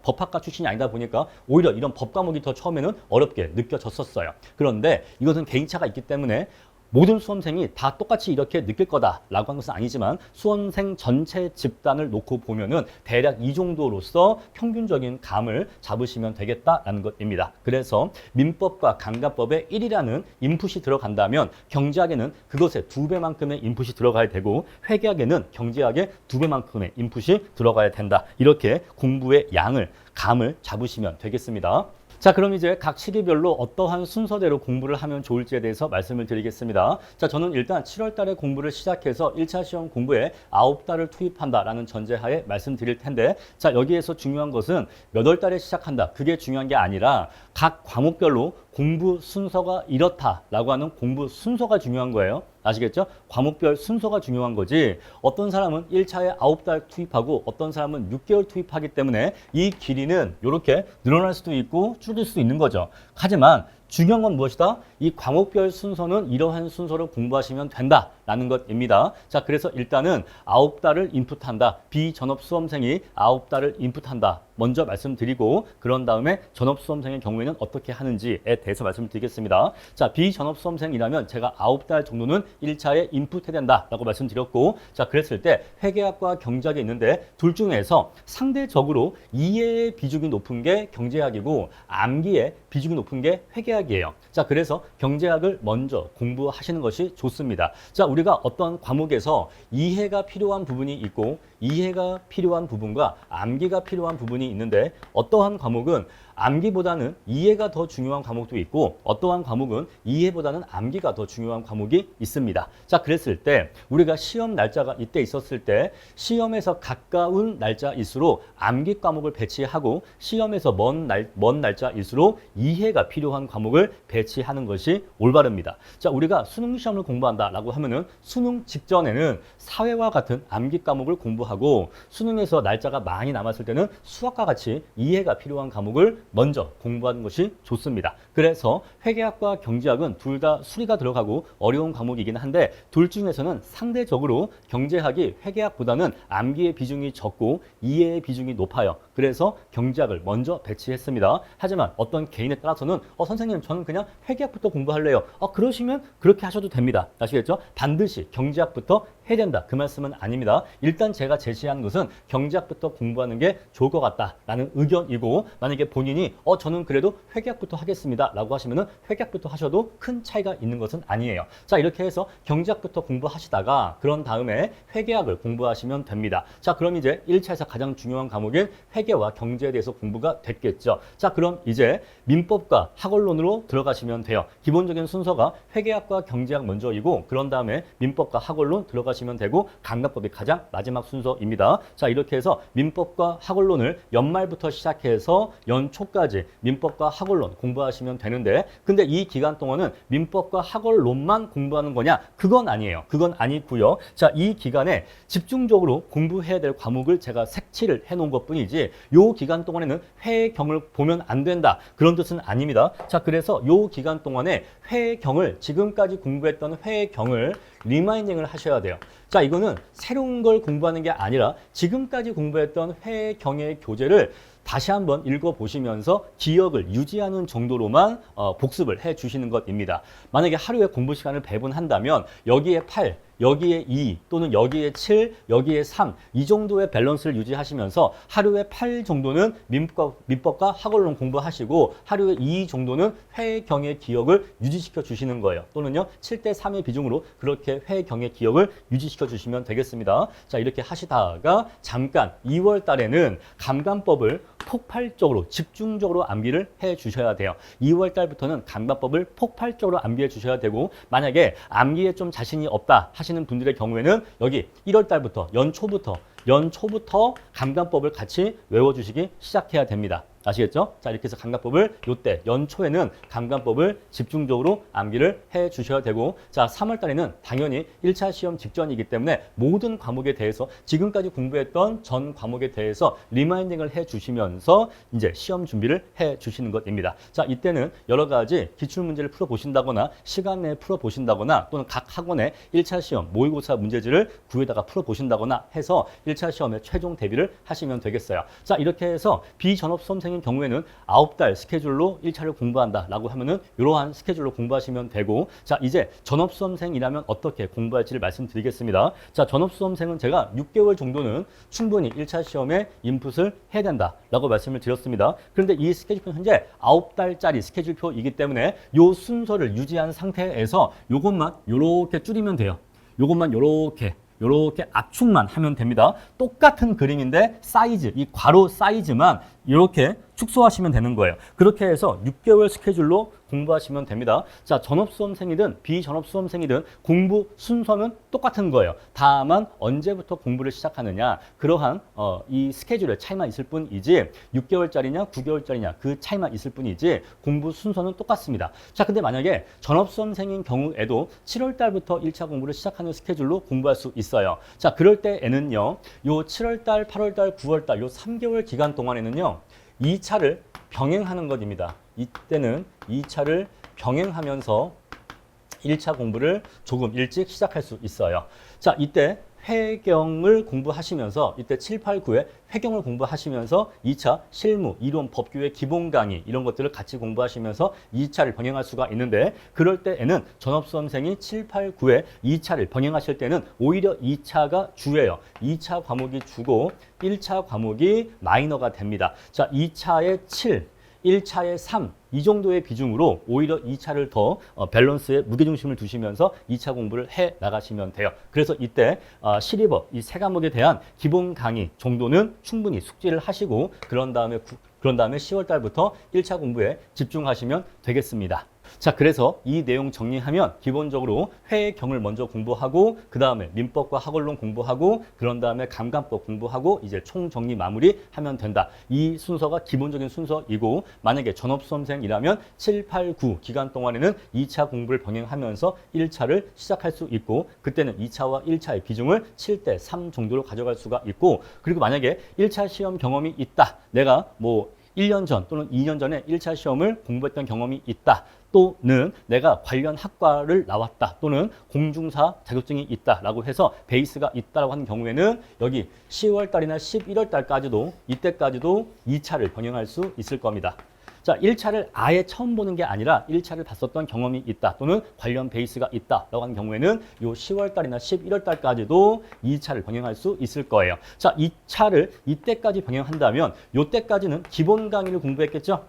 S1: 법학과 출신이 아니다 보니까 오히려 이런 법 과목이 더 처음에는 어렵게 느껴졌었어요. 그런데 이것은 개인차가 있기 때문에 모든 수험생이 다 똑같이 이렇게 느낄 거다라고 한 것은 아니지만 수험생 전체 집단을 놓고 보면은 대략 이 정도로서 평균적인 감을 잡으시면 되겠다라는 것입니다. 그래서 민법과 강간법에 1이라는 인풋이 들어간다면 경제학에는 그것의 2배만큼의 인풋이 들어가야 되고 회계학에는 경제학의 2배만큼의 인풋이 들어가야 된다. 이렇게 공부의 양을, 감을 잡으시면 되겠습니다. 자, 그럼 이제 각 시기별로 어떠한 순서대로 공부를 하면 좋을지에 대해서 말씀을 드리겠습니다. 자, 저는 일단 7월 달에 공부를 시작해서 1차 시험 공부에 9달을 투입한다라는 전제하에 말씀드릴 텐데 자, 여기에서 중요한 것은 몇 월 달에 시작한다. 그게 중요한 게 아니라 각 과목별로 공부 순서가 이렇다라고 하는 공부 순서가 중요한 거예요. 아시겠죠? 과목별 순서가 중요한 거지 어떤 사람은 1차에 9달 투입하고 어떤 사람은 6개월 투입하기 때문에 이 길이는 이렇게 늘어날 수도 있고 줄일 수도 있는 거죠. 하지만 중요한 건 무엇이다? 이 과목별 순서는 이러한 순서로 공부하시면 된다라는 것입니다. 자, 그래서 일단은 9달을 인풋한다. 비전업 수험생이 9달을 인풋한다. 먼저 말씀드리고 그런 다음에 전업 수험생의 경우에는 어떻게 하는지에 대해서 말씀을 드리겠습니다. 자, 비전업 수험생이라면 제가 9달 정도는 1차에 인풋해야 된다라고 말씀드렸고 자, 그랬을 때 회계학과 경제학이 있는데 둘 중에서 상대적으로 이해의 비중이 높은 게 경제학이고 암기의 비중이 높은 게 회계학이에요. 자, 그래서 경제학을 먼저 공부하시는 것이 좋습니다. 자, 우리가 어떤 과목에서 이해가 필요한 부분이 있고 이해가 필요한 부분과 암기가 필요한 부분이 있는데 어떠한 과목은 암기보다는 이해가 더 중요한 과목도 있고 어떠한 과목은 이해보다는 암기가 더 중요한 과목이 있습니다. 자, 그랬을 때 우리가 시험 날짜가 이때 있었을 때 시험에서 가까운 날짜일수록 암기 과목을 배치하고 시험에서 먼 날짜일수록 이해가 필요한 과목을 배치하는 것이 올바릅니다. 자, 우리가 수능 시험을 공부한다라고 하면은 수능 직전에는 사회와 같은 암기 과목을 공부하고 수능에서 날짜가 많이 남았을 때는 수학과 같이 이해가 필요한 과목을 먼저 공부하는 것이 좋습니다. 그래서 회계학과 경제학은 둘 다 수리가 들어가고 어려운 과목이긴 한데 둘 중에서는 상대적으로 경제학이 회계학보다는 암기의 비중이 적고 이해의 비중이 높아요. 그래서 경제학을 먼저 배치했습니다. 하지만 어떤 개인에 따라서는 선생님 저는 그냥 회계학부터 공부할래요. 그러시면 그렇게 하셔도 됩니다. 아시겠죠? 반드시 경제학부터 해야 된다. 그 말씀은 아닙니다. 일단 제가 제시한 것은 경제학부터 공부하는 게 좋을 것 같다라는 의견이고 만약에 본인이 저는 그래도 회계학부터 하겠습니다 라고 하시면은 회계학부터 하셔도 큰 차이가 있는 것은 아니에요. 자, 이렇게 해서 경제학부터 공부하시다가 그런 다음에 회계학을 공부하시면 됩니다. 자, 그럼 이제 1차에서 가장 중요한 과목인 회계와 경제에 대해서 공부가 됐겠죠. 자, 그럼 이제 민법과 학원론으로 들어가시면 돼요. 기본적인 순서가 회계학과 경제학 먼저이고 그런 다음에 민법과 학원론 들어가시면 공부하시면 되고 감각법이 가장 마지막 순서입니다. 자, 이렇게 해서 민법과 학원론을 연말부터 시작해서 연초까지 민법과 학원론 공부하시면 되는데 근데 이 기간 동안은 민법과 학원론만 공부하는 거냐? 그건 아니에요. 그건 아니고요. 자, 이 기간에 집중적으로 공부해야 될 과목을 제가 색칠을 해놓은 것뿐이지 요 기간 동안에는 회경을 보면 안 된다. 그런 뜻은 아닙니다. 자, 그래서 요 기간 동안에 회경을 지금까지 공부했던 회경을 리마인딩을 하셔야 돼요. 자, 이거는 새로운 걸 공부하는 게 아니라 지금까지 공부했던 회경의 교재를 다시 한번 읽어보시면서 기억을 유지하는 정도로만 복습을 해주시는 것입니다. 만약에 하루에 공부 시간을 배분한다면 여기에 8, 여기에 2 또는 여기에 7, 여기에 3 이 정도의 밸런스를 유지하시면서 하루에 8 정도는 민법과 학원론 공부하시고 하루에 2 정도는 회경의 기억을 유지시켜 주시는 거예요. 또는요 7대 3의 비중으로 그렇게 회경의 기억을 유지시켜 주시면 되겠습니다. 자, 이렇게 하시다가 잠깐 2월 달에는 감감법을 폭발적으로 집중적으로 암기를 해 주셔야 돼요. 2월 달부터는 감감법을 폭발적으로 암기해 주셔야 되고 만약에 암기에 좀 자신이 없다 하시는 분들의 경우에는 여기 1월 달부터 연초부터 감감법을 같이 외워주시기 시작해야 됩니다. 아시겠죠? 자, 이렇게 해서 감감법을 요때 연초에는 감감법을 집중적으로 암기를 해 주셔야 되고 자, 3월 달에는 당연히 1차 시험 직전이기 때문에 모든 과목에 대해서 지금까지 공부했던 전 과목에 대해서 리마인딩을 해 주시면서 이제 시험 준비를 해 주시는 것입니다. 자, 이때는 여러 가지 기출 문제를 풀어 보신다거나 시간 내에 풀어 보신다거나 또는 각 학원의 1차 시험 모의고사 문제지를 구해다가 풀어 보신다거나 해서 1차 시험에 최종 대비를 하시면 되겠어요. 자, 이렇게 해서 비전업 수험생인 경우에는 9달 스케줄로 1차를 공부한다라고 하면은 이러한 스케줄로 공부하시면 되고 자, 이제 전업수험생이라면 어떻게 공부할지를 말씀드리겠습니다. 자, 전업수험생은 제가 6개월 정도는 충분히 1차 시험에 인풋을 해야 된다라고 말씀을 드렸습니다. 그런데 이 스케줄표는 현재 9달짜리 스케줄표이기 때문에 이 순서를 유지한 상태에서 이것만 이렇게 줄이면 돼요. 이것만 이렇게 압축만 하면 됩니다. 똑같은 그림인데 사이즈, 이 괄호 사이즈만 이렇게 축소하시면 되는 거예요. 그렇게 해서 6개월 스케줄로 공부하시면 됩니다. 자, 전업수험생이든 비전업수험생이든 공부 순서는 똑같은 거예요. 다만 언제부터 공부를 시작하느냐 그러한 이 스케줄의 차이만 있을 뿐이지 6개월짜리냐 9개월짜리냐 그 차이만 있을 뿐이지 공부 순서는 똑같습니다. 자, 근데 만약에 전업수험생인 경우에도 7월 달부터 1차 공부를 시작하는 스케줄로 공부할 수 있어요. 자, 그럴 때에는요 요 7월 달, 8월 달, 9월 달 요 3개월 기간 동안에는요 2차를 병행하는 것입니다. 이때는 2차를 병행하면서 1차 공부를 조금 일찍 시작할 수 있어요. 자, 이때 회경을 공부하시면서 이때 7, 8, 9에 회경을 공부하시면서 2차 실무, 이론, 법규의 기본 강의 이런 것들을 같이 공부하시면서 2차를 병행할 수가 있는데 그럴 때에는 전업수험생이 7, 8, 9에 2차를 병행하실 때는 오히려 2차가 주예요. 2차 과목이 주고 1차 과목이 마이너가 됩니다. 자, 2차에 7, 1차에 3, 이 정도의 비중으로 오히려 2차를 더 밸런스에 무게중심을 두시면서 2차 공부를 해 나가시면 돼요. 그래서 이때 시리버, 이 세 과목에 대한 기본 강의 정도는 충분히 숙지를 하시고 그런 다음에 10월 달부터 1차 공부에 집중하시면 되겠습니다. 자, 그래서 이 내용 정리하면 기본적으로 회경을 먼저 공부하고 그 다음에 민법과 학원론 공부하고 그런 다음에 감감법 공부하고 이제 총정리 마무리하면 된다. 이 순서가 기본적인 순서이고 만약에 전업수험생이라면 7, 8, 9 기간 동안에는 2차 공부를 병행하면서 1차를 시작할 수 있고 그때는 2차와 1차의 비중을 7대 3 정도로 가져갈 수가 있고 그리고 만약에 1차 시험 경험이 있다. 내가 뭐 1년 전 또는 2년 전에 1차 시험을 공부했던 경험이 있다. 또는 내가 관련 학과를 나왔다. 또는 공중사 자격증이 있다라고 해서 베이스가 있다라고 하는 경우에는 여기 10월 달이나 11월 달까지도 이때까지도 2차를 병행할 수 있을 겁니다. 자, 1차를 아예 처음 보는 게 아니라 1차를 봤었던 경험이 있다 또는 관련 베이스가 있다라고 하는 경우에는 요 10월 달이나 11월 달까지도 2차를 병행할 수 있을 거예요. 자, 2차를 이때까지 병행한다면 요때까지는 기본 강의를 공부했겠죠?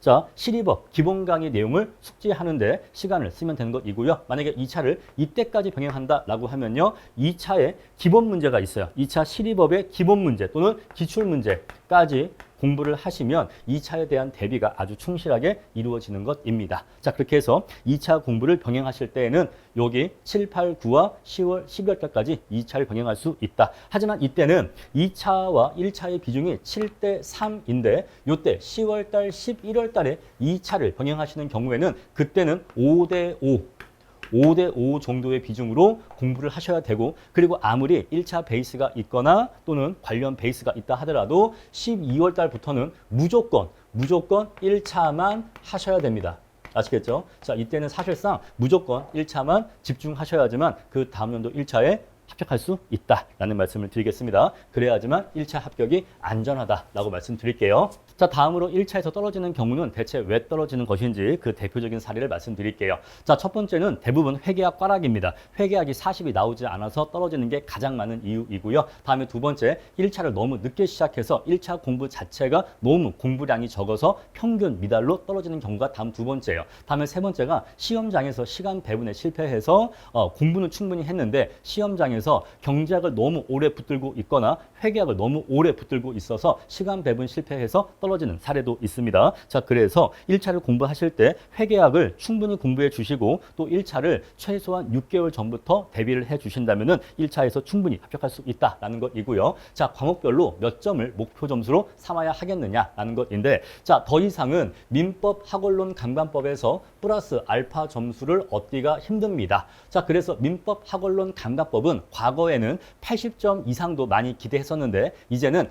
S1: 자, 시리법 기본 강의 내용을 숙지하는데 시간을 쓰면 되는 것이고요. 만약에 2차를 이때까지 병행한다라고 하면요. 2차에 기본 문제가 있어요. 2차 시리법의 기본 문제 또는 기출 문제까지 공부를 하시면 2차에 대한 대비가 아주 충실하게 이루어지는 것입니다. 자, 그렇게 해서 2차 공부를 병행하실 때에는 여기 7, 8, 9와 10월, 12월 달까지 2차를 병행할 수 있다. 하지만 이때는 2차와 1차의 비중이 7대 3인데 이때 10월 달, 11월 달에 2차를 병행하시는 경우에는 그때는 5대 5대 5 정도의 비중으로 공부를 하셔야 되고, 그리고 아무리 1차 베이스가 있거나 또는 관련 베이스가 있다 하더라도 12월 달부터는 무조건 1차만 하셔야 됩니다. 아시겠죠? 자, 이때는 사실상 무조건 1차만 집중하셔야지만 그 다음 연도 1차에 합격할 수 있다라는 말씀을 드리겠습니다. 그래야지만 1차 합격이 안전하다라고 말씀드릴게요. 자, 다음으로 1차에서 떨어지는 경우는 대체 왜 떨어지는 것인지 그 대표적인 사례를 말씀드릴게요. 자, 첫 번째는 대부분 회계학 꽈락입니다. 회계학이 40이 나오지 않아서 떨어지는 게 가장 많은 이유이고요. 다음에 두 번째, 1차를 너무 늦게 시작해서 1차 공부 자체가 너무 공부량이 적어서 평균 미달로 떨어지는 경우가 다음 두 번째예요. 다음에 세 번째가 시험장에서 시간 배분에 실패해서 공부는 충분히 했는데 시험장에서 경제학을 너무 오래 붙들고 있거나 회계학을 너무 오래 붙들고 있어서 시간 배분 실패해서 떨어지는 사례도 있습니다. 자, 그래서 1차를 공부하실 때 회계학을 충분히 공부해 주시고 또 1차를 최소한 6개월 전부터 대비를 해 주신다면은 1차에서 충분히 합격할 수 있다라는 것이고요. 자, 과목별로 몇 점을 목표 점수로 삼아야 하겠느냐라는 것인데, 자, 더 이상은 민법 학원론 감관법에서 플러스 알파 점수를 얻기가 힘듭니다. 자, 그래서 민법 학원론 감관법은 과거에는 80점 이상도 많이 기대했었는데 이제는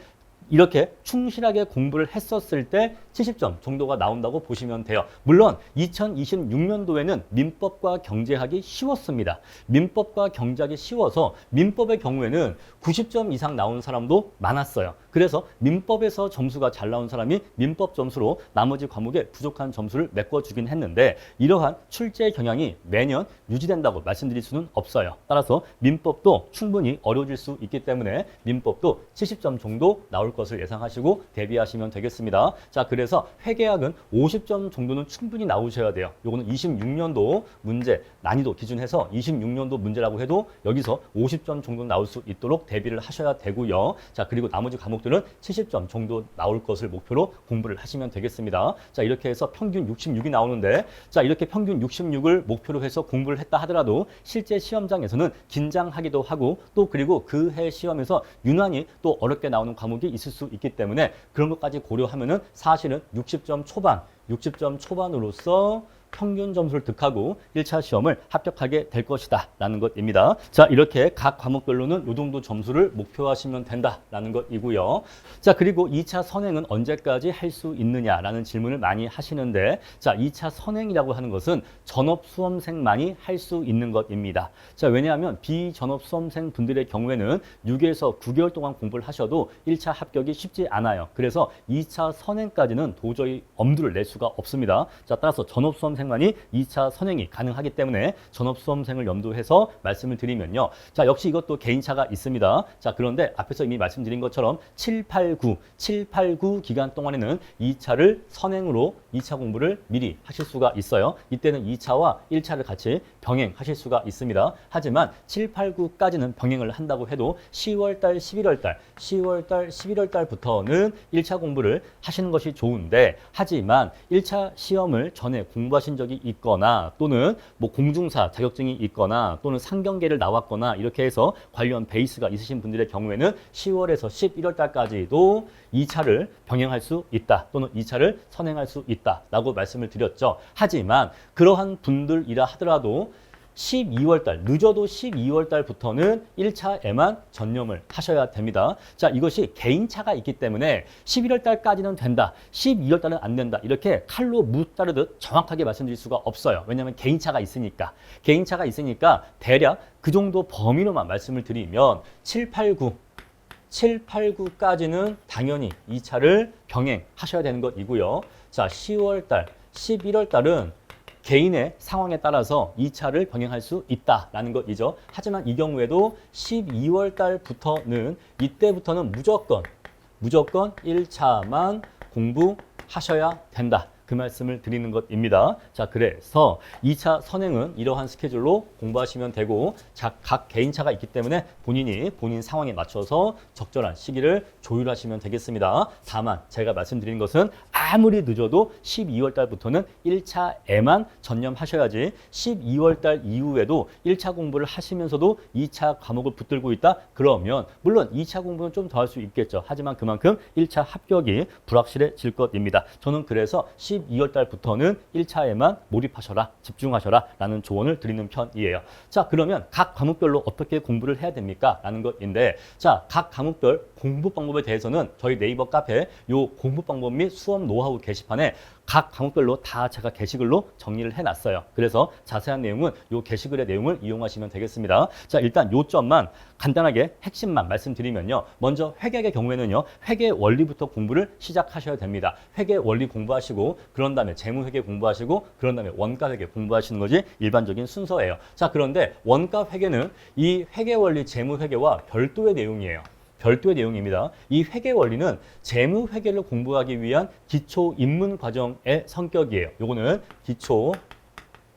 S1: 이렇게 충실하게 공부를 했었을 때 70점 정도가 나온다고 보시면 돼요. 물론 2026년도에는 민법과 경제학이 쉬웠습니다. 민법과 경제학이 쉬워서 민법의 경우에는 90점 이상 나온 사람도 많았어요. 그래서 민법에서 점수가 잘 나온 사람이 민법 점수로 나머지 과목에 부족한 점수를 메꿔주긴 했는데 이러한 출제 경향이 매년 유지된다고 말씀드릴 수는 없어요. 따라서 민법도 충분히 어려워질 수 있기 때문에 민법도 70점 정도 나올 것을 예상하시고 대비하시면 되겠습니다. 자, 그래서 회계학은 50점 정도는 충분히 나오셔야 돼요. 요거는 26년도 문제 난이도 기준해서 26년도 문제라고 해도 여기서 50점 정도 나올 수 있도록 대비를 하셔야 되고요. 자, 그리고 나머지 과목들은 70점 정도 나올 것을 목표로 공부를 하시면 되겠습니다. 자, 이렇게 해서 평균 66이 나오는데, 자, 이렇게 평균 66을 목표로 해서 공부를 했다 하더라도 실제 시험장에서는 긴장하기도 하고 또 그리고 그 해 시험에서 유난히 또 어렵게 나오는 과목이 있을 수 있기 때문에 그런 것까지 고려하면은 사실은 60점 초반으로서 평균 점수를 득하고 1차 시험을 합격하게 될 것이다 라는 것입니다. 자, 이렇게 각 과목별로는 이 정도 점수를 목표하시면 된다라는 것이고요. 자, 그리고 2차 선행은 언제까지 할 수 있느냐라는 질문을 많이 하시는데, 자, 2차 선행이라고 하는 것은 전업 수험생만이 할 수 있는 것입니다. 자, 왜냐하면 비전업 수험생 분들의 경우에는 6에서 9개월 동안 공부를 하셔도 1차 합격이 쉽지 않아요. 그래서 2차 선행까지는 도저히 엄두를 낼 수가 없습니다. 자, 따라서 전업 수험생 만이 2차 선행이 가능하기 때문에 전업수험생을 염두해서 말씀을 드리면요. 자, 역시 이것도 개인차가 있습니다. 자, 그런데 앞에서 이미 말씀드린 것처럼 7, 8, 9 기간 동안에는 2차를 선행으로 2차 공부를 미리 하실 수가 있어요. 이때는 2차와 1차를 같이 병행하실 수가 있습니다. 하지만 7, 8, 9까지는 병행을 한다고 해도 10월 달, 11월 달, 11월 달부터는 1차 공부를 하시는 것이 좋은데, 하지만 1차 시험을 전에 공부하신 적이 있거나 또는 뭐 공중사 자격증이 있거나 또는 상경계를 나왔거나 이렇게 해서 관련 베이스가 있으신 분들의 경우에는 10월에서 11월 달까지도 2차를 병행할 수 있다 또는 2차를 선행할 수 있다라고 말씀을 드렸죠. 하지만 그러한 분들이라 하더라도 12월 달, 늦어도 12월 달부터는 1차에만 전념을 하셔야 됩니다. 자, 이것이 개인차가 있기 때문에 11월 달까지는 된다, 12월 달은 안 된다, 이렇게 칼로 무 자르듯 정확하게 말씀드릴 수가 없어요. 왜냐하면 개인차가 있으니까 대략 그 정도 범위로만 말씀을 드리면 7, 8, 9까지는 당연히 2차를 병행하셔야 되는 것이고요. 자, 10월 달, 11월 달은 개인의 상황에 따라서 2차를 병행할 수 있다라는 것이죠. 하지만 이 경우에도 12월 달부터는 이때부터는 무조건 1차만 공부하셔야 된다. 그 말씀을 드리는 것입니다. 자, 그래서 2차 선행은 이러한 스케줄로 공부하시면 되고, 자, 각 개인차가 있기 때문에 본인이 본인 상황에 맞춰서 적절한 시기를 조율하시면 되겠습니다. 다만 제가 말씀드린 것은 아무리 늦어도 12월 달부터는 1차에만 전념하셔야지 12월 달 이후에도 1차 공부를 하시면서도 2차 과목을 붙들고 있다? 그러면 물론 2차 공부는 좀 더 할 수 있겠죠. 하지만 그만큼 1차 합격이 불확실해질 것입니다. 저는 그래서 12월 달부터는 1차에만 몰입하셔라, 집중하셔라 라는 조언을 드리는 편이에요. 자, 그러면 각 과목별로 어떻게 공부를 해야 됩니까? 라는 것인데, 자, 각 과목별 공부 방법에 대해서는 저희 네이버 카페 요 공부 방법 및 수업 노하우 게시판에 각 과목별로 다 제가 게시글로 정리를 해놨어요. 그래서 자세한 내용은 요 게시글의 내용을 이용하시면 되겠습니다. 자, 일단 요점만 간단하게 핵심만 말씀드리면요. 먼저 회계의 경우에는요. 회계 원리부터 공부를 시작하셔야 됩니다. 회계 원리 공부하시고 그런 다음에 재무회계 공부하시고 그런 다음에 원가회계 공부하시는 것이 일반적인 순서예요. 자, 그런데 원가회계는 이 회계 원리 재무회계와 별도의 내용이에요. 별도의 내용입니다. 이 회계 원리는 재무 회계를 공부하기 위한 기초 입문 과정의 성격이에요. 요거는 기초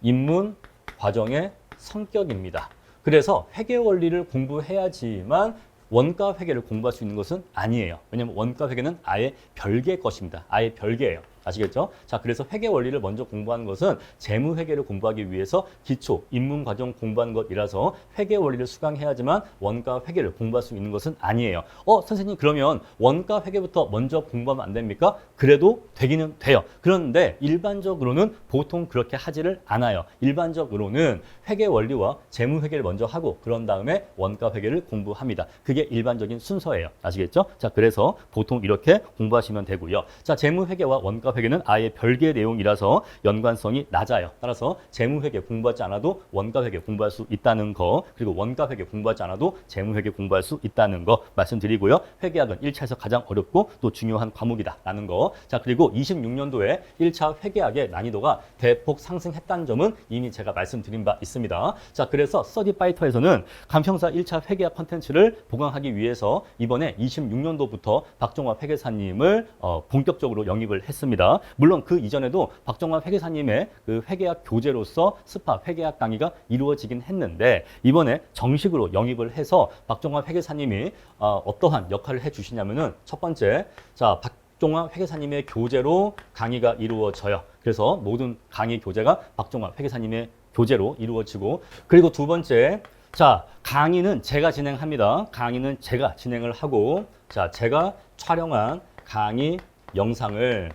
S1: 입문 과정의 성격입니다. 그래서 회계 원리를 공부해야지만 원가 회계를 공부할 수 있는 것은 아니에요. 왜냐하면 원가 회계는 아예 별개의 것입니다. 아예 별개예요. 아시겠죠? 자, 그래서 회계 원리를 먼저 공부하는 것은 재무 회계를 공부하기 위해서 기초 입문 과정 공부하는 것이라서 회계 원리를 수강해야지만 원가 회계를 공부할 수 있는 것은 아니에요. 선생님, 그러면 원가 회계부터 먼저 공부하면 안 됩니까? 그래도 되기는 돼요. 그런데 일반적으로는 보통 그렇게 하지를 않아요. 일반적으로는 회계 원리와 재무 회계를 먼저 하고 그런 다음에 원가 회계를 공부합니다. 그게 일반적인 순서예요. 아시겠죠? 자, 그래서 보통 이렇게 공부하시면 되고요. 자, 재무 회계와 원가 회계는 아예 별개의 내용이라서 연관성이 낮아요. 따라서 재무회계 공부하지 않아도 원가회계 공부할 수 있다는 거, 그리고 원가회계 공부하지 않아도 재무회계 공부할 수 있다는 거 말씀드리고요. 회계학은 1차에서 가장 어렵고 또 중요한 과목이다라는 거. 자, 그리고 26년도에 1차 회계학의 난이도가 대폭 상승했다는 점은 이미 제가 말씀드린 바 있습니다. 자, 그래서 스터디파이터에서는 간평사 1차 회계학 콘텐츠를 보강하기 위해서 이번에 26년도부터 박종화 회계사님을 본격적으로 영입을 했습니다. 물론 그 이전에도 박정환 회계사님의 그 회계학 교재로서 스파 회계학 강의가 이루어지긴 했는데 이번에 정식으로 영입을 해서 박정환 회계사님이 어떠한 역할을 해주시냐면은 첫 번째, 자, 박종환 회계사님의 교재로 강의가 이루어져요. 그래서 모든 강의 교재가 박종환 회계사님의 교재로 이루어지고, 그리고 두 번째, 자, 강의는 제가 진행합니다. 강의는 제가 진행을 하고, 자, 제가 촬영한 강의 영상을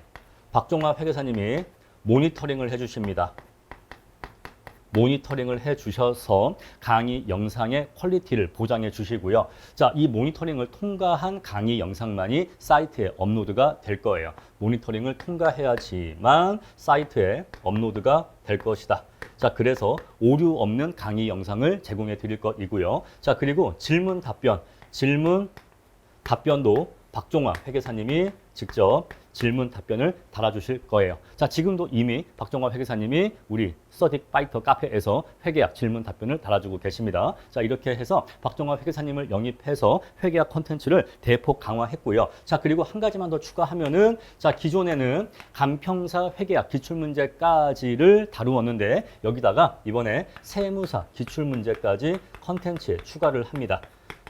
S1: 박종화 회계사님이 모니터링을 해주십니다. 모니터링을 해주셔서 강의 영상의 퀄리티를 보장해 주시고요. 자, 이 모니터링을 통과한 강의 영상만이 사이트에 업로드가 될 거예요. 모니터링을 통과해야지만 사이트에 업로드가 될 것이다. 자, 그래서 오류 없는 강의 영상을 제공해 드릴 것이고요. 자, 그리고 질문 답변도 박종화 회계사님이 직접 질문 답변을 달아주실 거예요. 자, 지금도 이미 박종화 회계사님이 우리 스터디파이터 카페에서 회계학 질문 답변을 달아주고 계십니다. 자, 이렇게 해서 박종화 회계사님을 영입해서 회계학 콘텐츠를 대폭 강화했고요. 자, 그리고 한 가지만 더 추가하면은, 자, 기존에는 간평사 회계학 기출문제까지를 다루었는데 여기다가 이번에 세무사 기출문제까지 콘텐츠에 추가를 합니다.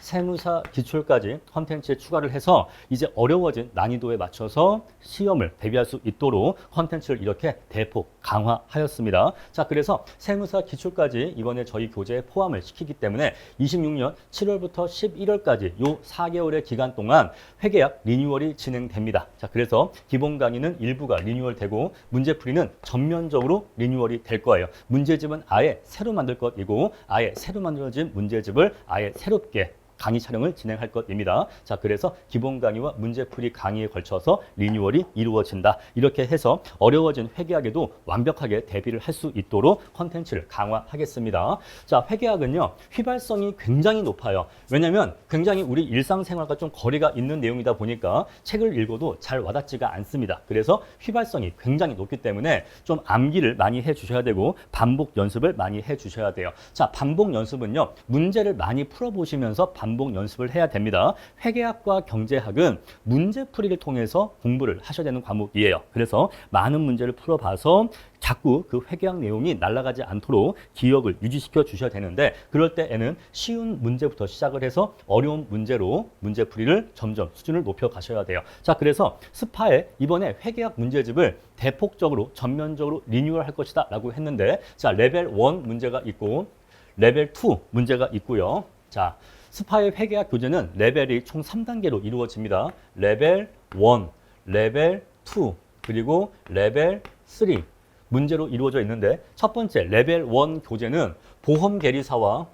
S1: 세무사 기출까지 컨텐츠에 추가를 해서 이제 어려워진 난이도에 맞춰서 시험을 대비할 수 있도록 컨텐츠를 이렇게 대폭 강화하였습니다. 자, 그래서 세무사 기출까지 이번에 저희 교재에 포함을 시키기 때문에 26년 7월부터 11월까지 요 4개월의 기간 동안 회계학 리뉴얼이 진행됩니다. 자, 그래서 기본 강의는 일부가 리뉴얼되고 문제풀이는 전면적으로 리뉴얼이 될 거예요. 문제집은 아예 새로 만들 것이고 아예 새로 만들어진 문제집을 아예 새롭게 강의 촬영을 진행할 것입니다. 자, 그래서 기본 강의와 문제풀이 강의에 걸쳐서 리뉴얼이 이루어진다. 이렇게 해서 어려워진 회계학에도 완벽하게 대비를 할 수 있도록 컨텐츠를 강화하겠습니다. 자, 회계학은요, 휘발성이 굉장히 높아요. 왜냐하면 굉장히 우리 일상생활과 좀 거리가 있는 내용이다 보니까 책을 읽어도 잘 와닿지가 않습니다. 그래서 휘발성이 굉장히 높기 때문에 좀 암기를 많이 해주셔야 되고 반복 연습을 많이 해주셔야 돼요. 자, 반복 연습은요, 문제를 많이 풀어보시면서 반복 반복 연습을 해야 됩니다. 회계학과 경제학은 문제풀이를 통해서 공부를 하셔야 되는 과목이에요. 그래서 많은 문제를 풀어봐서 자꾸 그 회계학 내용이 날아가지 않도록 기억을 유지시켜 주셔야 되는데, 그럴 때에는 쉬운 문제부터 시작을 해서 어려운 문제로 문제풀이를 점점 수준을 높여 가셔야 돼요. 자, 그래서 스파에 이번에 회계학 문제집을 대폭적으로 전면적으로 리뉴얼 할 것이다 라고 했는데, 자, 레벨 1 문제가 있고 레벨 2 문제가 있고요. 자, 스파의 회계학 교재는 레벨이 총 3단계로 이루어집니다. 레벨 1, 레벨 2, 그리고 레벨 3 문제로 이루어져 있는데, 첫 번째 레벨 1 교재는 보험 계리사와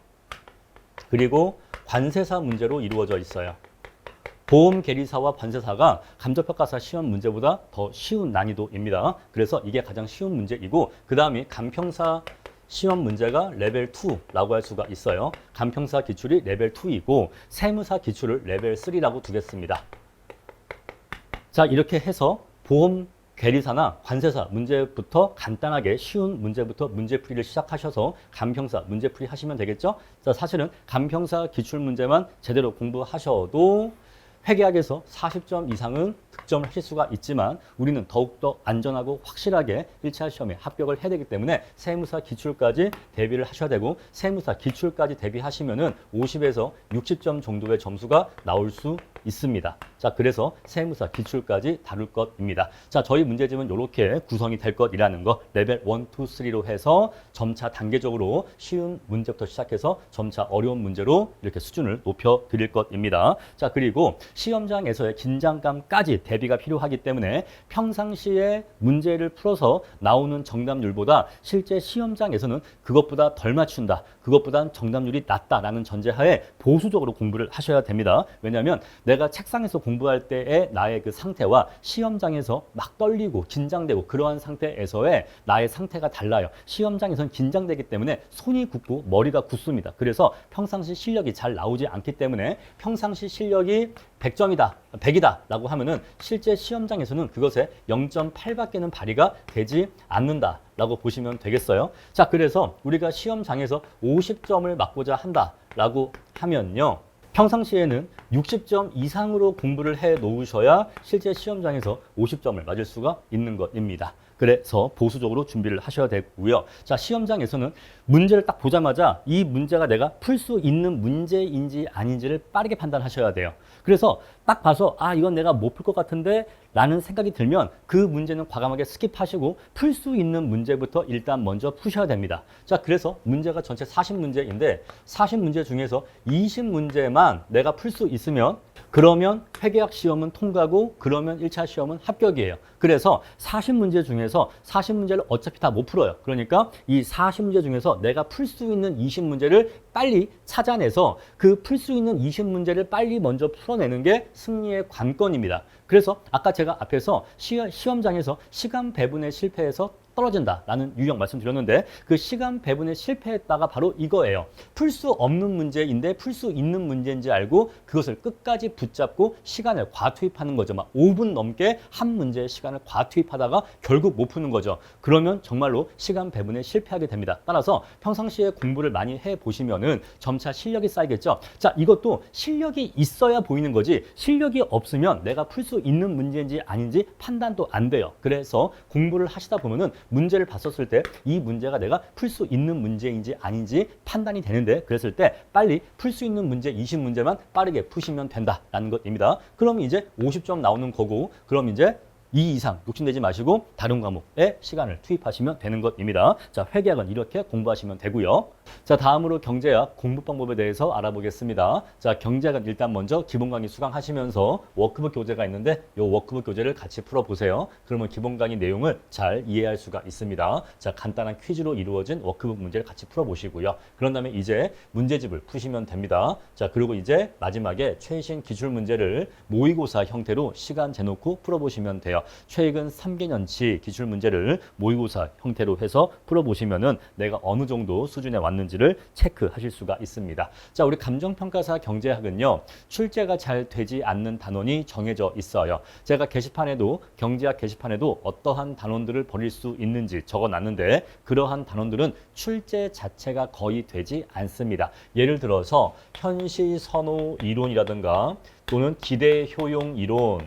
S1: 그리고 관세사 문제로 이루어져 있어요. 보험 계리사와 관세사가 감정평가사 시험 문제보다 더 쉬운 난이도입니다. 그래서 이게 가장 쉬운 문제이고, 그 다음이 간평사 시험 문제가 레벨 2라고 할 수가 있어요. 간평사 기출이 레벨 2이고 세무사 기출을 레벨 3라고 두겠습니다. 자, 이렇게 해서 보험 계리사나 관세사 문제부터 간단하게 쉬운 문제부터 문제풀이를 시작하셔서 간평사 문제풀이 하시면 되겠죠. 자, 사실은 간평사 기출 문제만 제대로 공부하셔도 회계학에서 40점 이상은 득점을 하실 수가 있지만, 우리는 더욱더 안전하고 확실하게 1차 시험에 합격을 해야 되기 때문에 세무사 기출까지 대비를 하셔야 되고, 세무사 기출까지 대비하시면은 50에서 60점 정도의 점수가 나올 수 있습니다. 자, 그래서 세무사 기출까지 다룰 것입니다. 자, 저희 문제집은 이렇게 구성이 될 것이라는 거, 레벨 1, 2, 3로 해서 점차 단계적으로 쉬운 문제부터 시작해서 점차 어려운 문제로 이렇게 수준을 높여 드릴 것입니다. 자, 그리고 시험장에서의 긴장감까지 대비가 필요하기 때문에 평상시에 문제를 풀어서 나오는 정답률보다 실제 시험장에서는 그것보다 덜 맞춘다, 그것보다 정답률이 낮다라는 전제하에 보수적으로 공부를 하셔야 됩니다. 왜냐하면 내가 책상에서 공부할 때의 나의 그 상태와 시험장에서 막 떨리고 긴장되고 그러한 상태에서의 나의 상태가 달라요. 시험장에서는 긴장되기 때문에 손이 굳고 머리가 굳습니다. 그래서 평상시 실력이 잘 나오지 않기 때문에 평상시 실력이 100점이다, 100이다 라고 하면은 실제 시험장에서는 그것에 0.8밖에는 발휘가 되지 않는다 라고 보시면 되겠어요. 자, 그래서 우리가 시험장에서 50점을 맞고자 한다 라고 하면요, 평상시에는 60점 이상으로 공부를 해 놓으셔야 실제 시험장에서 50점을 맞을 수가 있는 것입니다. 그래서 보수적으로 준비를 하셔야 되고요. 자, 시험장에서는 문제를 딱 보자마자 이 문제가 내가 풀 수 있는 문제인지 아닌지를 빠르게 판단하셔야 돼요. 그래서 딱 봐서 아, 이건 내가 못 풀 것 같은데 라는 생각이 들면 그 문제는 과감하게 스킵하시고 풀 수 있는 문제부터 일단 먼저 푸셔야 됩니다. 자, 그래서 문제가 전체 40문제인데 40문제 중에서 20문제만 내가 풀 수 있으면 그러면 회계학 시험은 통과고 그러면 1차 시험은 합격이에요. 그래서 40문제 중에서 40문제를 어차피 다 못 풀어요. 그러니까 이 40문제 중에서 내가 풀 수 있는 20문제를 빨리 찾아내서 그 풀 수 있는 20문제를 빨리 먼저 풀어내는 게 승리의 관건입니다. 그래서 아까 제가 앞에서 시험장에서 시간 배분에 실패해서 떨어진다라는 유형 말씀드렸는데, 그 시간 배분에 실패했다가 바로 이거예요. 풀 수 없는 문제인데 풀 수 있는 문제인지 알고 그것을 끝까지 붙잡고 시간을 과투입하는 거죠. 막 5분 넘게 한 문제의 시간을 과투입하다가 결국 못 푸는 거죠. 그러면 정말로 시간 배분에 실패하게 됩니다. 따라서 평상시에 공부를 많이 해보시면은 점차 실력이 쌓이겠죠. 자, 이것도 실력이 있어야 보이는 거지 실력이 없으면 내가 풀 수 있는 문제인지 아닌지 판단도 안 돼요. 그래서 공부를 하시다 보면은 문제를 봤었을 때 이 문제가 내가 풀 수 있는 문제인지 아닌지 판단이 되는데, 그랬을 때 빨리 풀 수 있는 문제 20문제만 빠르게 푸시면 된다라는 것입니다. 그럼 이제 50점 나오는 거고, 그럼 이제 2 이상 욕심내지 마시고 다른 과목에 시간을 투입하시면 되는 것입니다. 자, 회계학은 이렇게 공부하시면 되고요. 자, 다음으로 경제학 공부 방법에 대해서 알아보겠습니다. 자, 경제학은 일단 먼저 기본 강의 수강하시면서 워크북 교재가 있는데 이 워크북 교재를 같이 풀어보세요. 그러면 기본 강의 내용을 잘 이해할 수가 있습니다. 자, 간단한 퀴즈로 이루어진 워크북 문제를 같이 풀어보시고요. 그런 다음에 이제 문제집을 푸시면 됩니다. 자, 그리고 이제 마지막에 최신 기출 문제를 모의고사 형태로 시간 재놓고 풀어보시면 돼요. 최근 3개년치 기출 문제를 모의고사 형태로 해서 풀어보시면은 내가 어느 정도 수준에 왔는지 않는지를 체크하실 수가 있습니다. 자, 우리 감정평가사 경제학은요, 출제가 잘 되지 않는 단원이 정해져 있어요. 제가 게시판에도, 경제학 게시판에도 어떠한 단원들을 버릴 수 있는지 적어놨는데, 그러한 단원들은 출제 자체가 거의 되지 않습니다. 예를 들어서 현실선호 이론이라든가 또는 기대 효용 이론,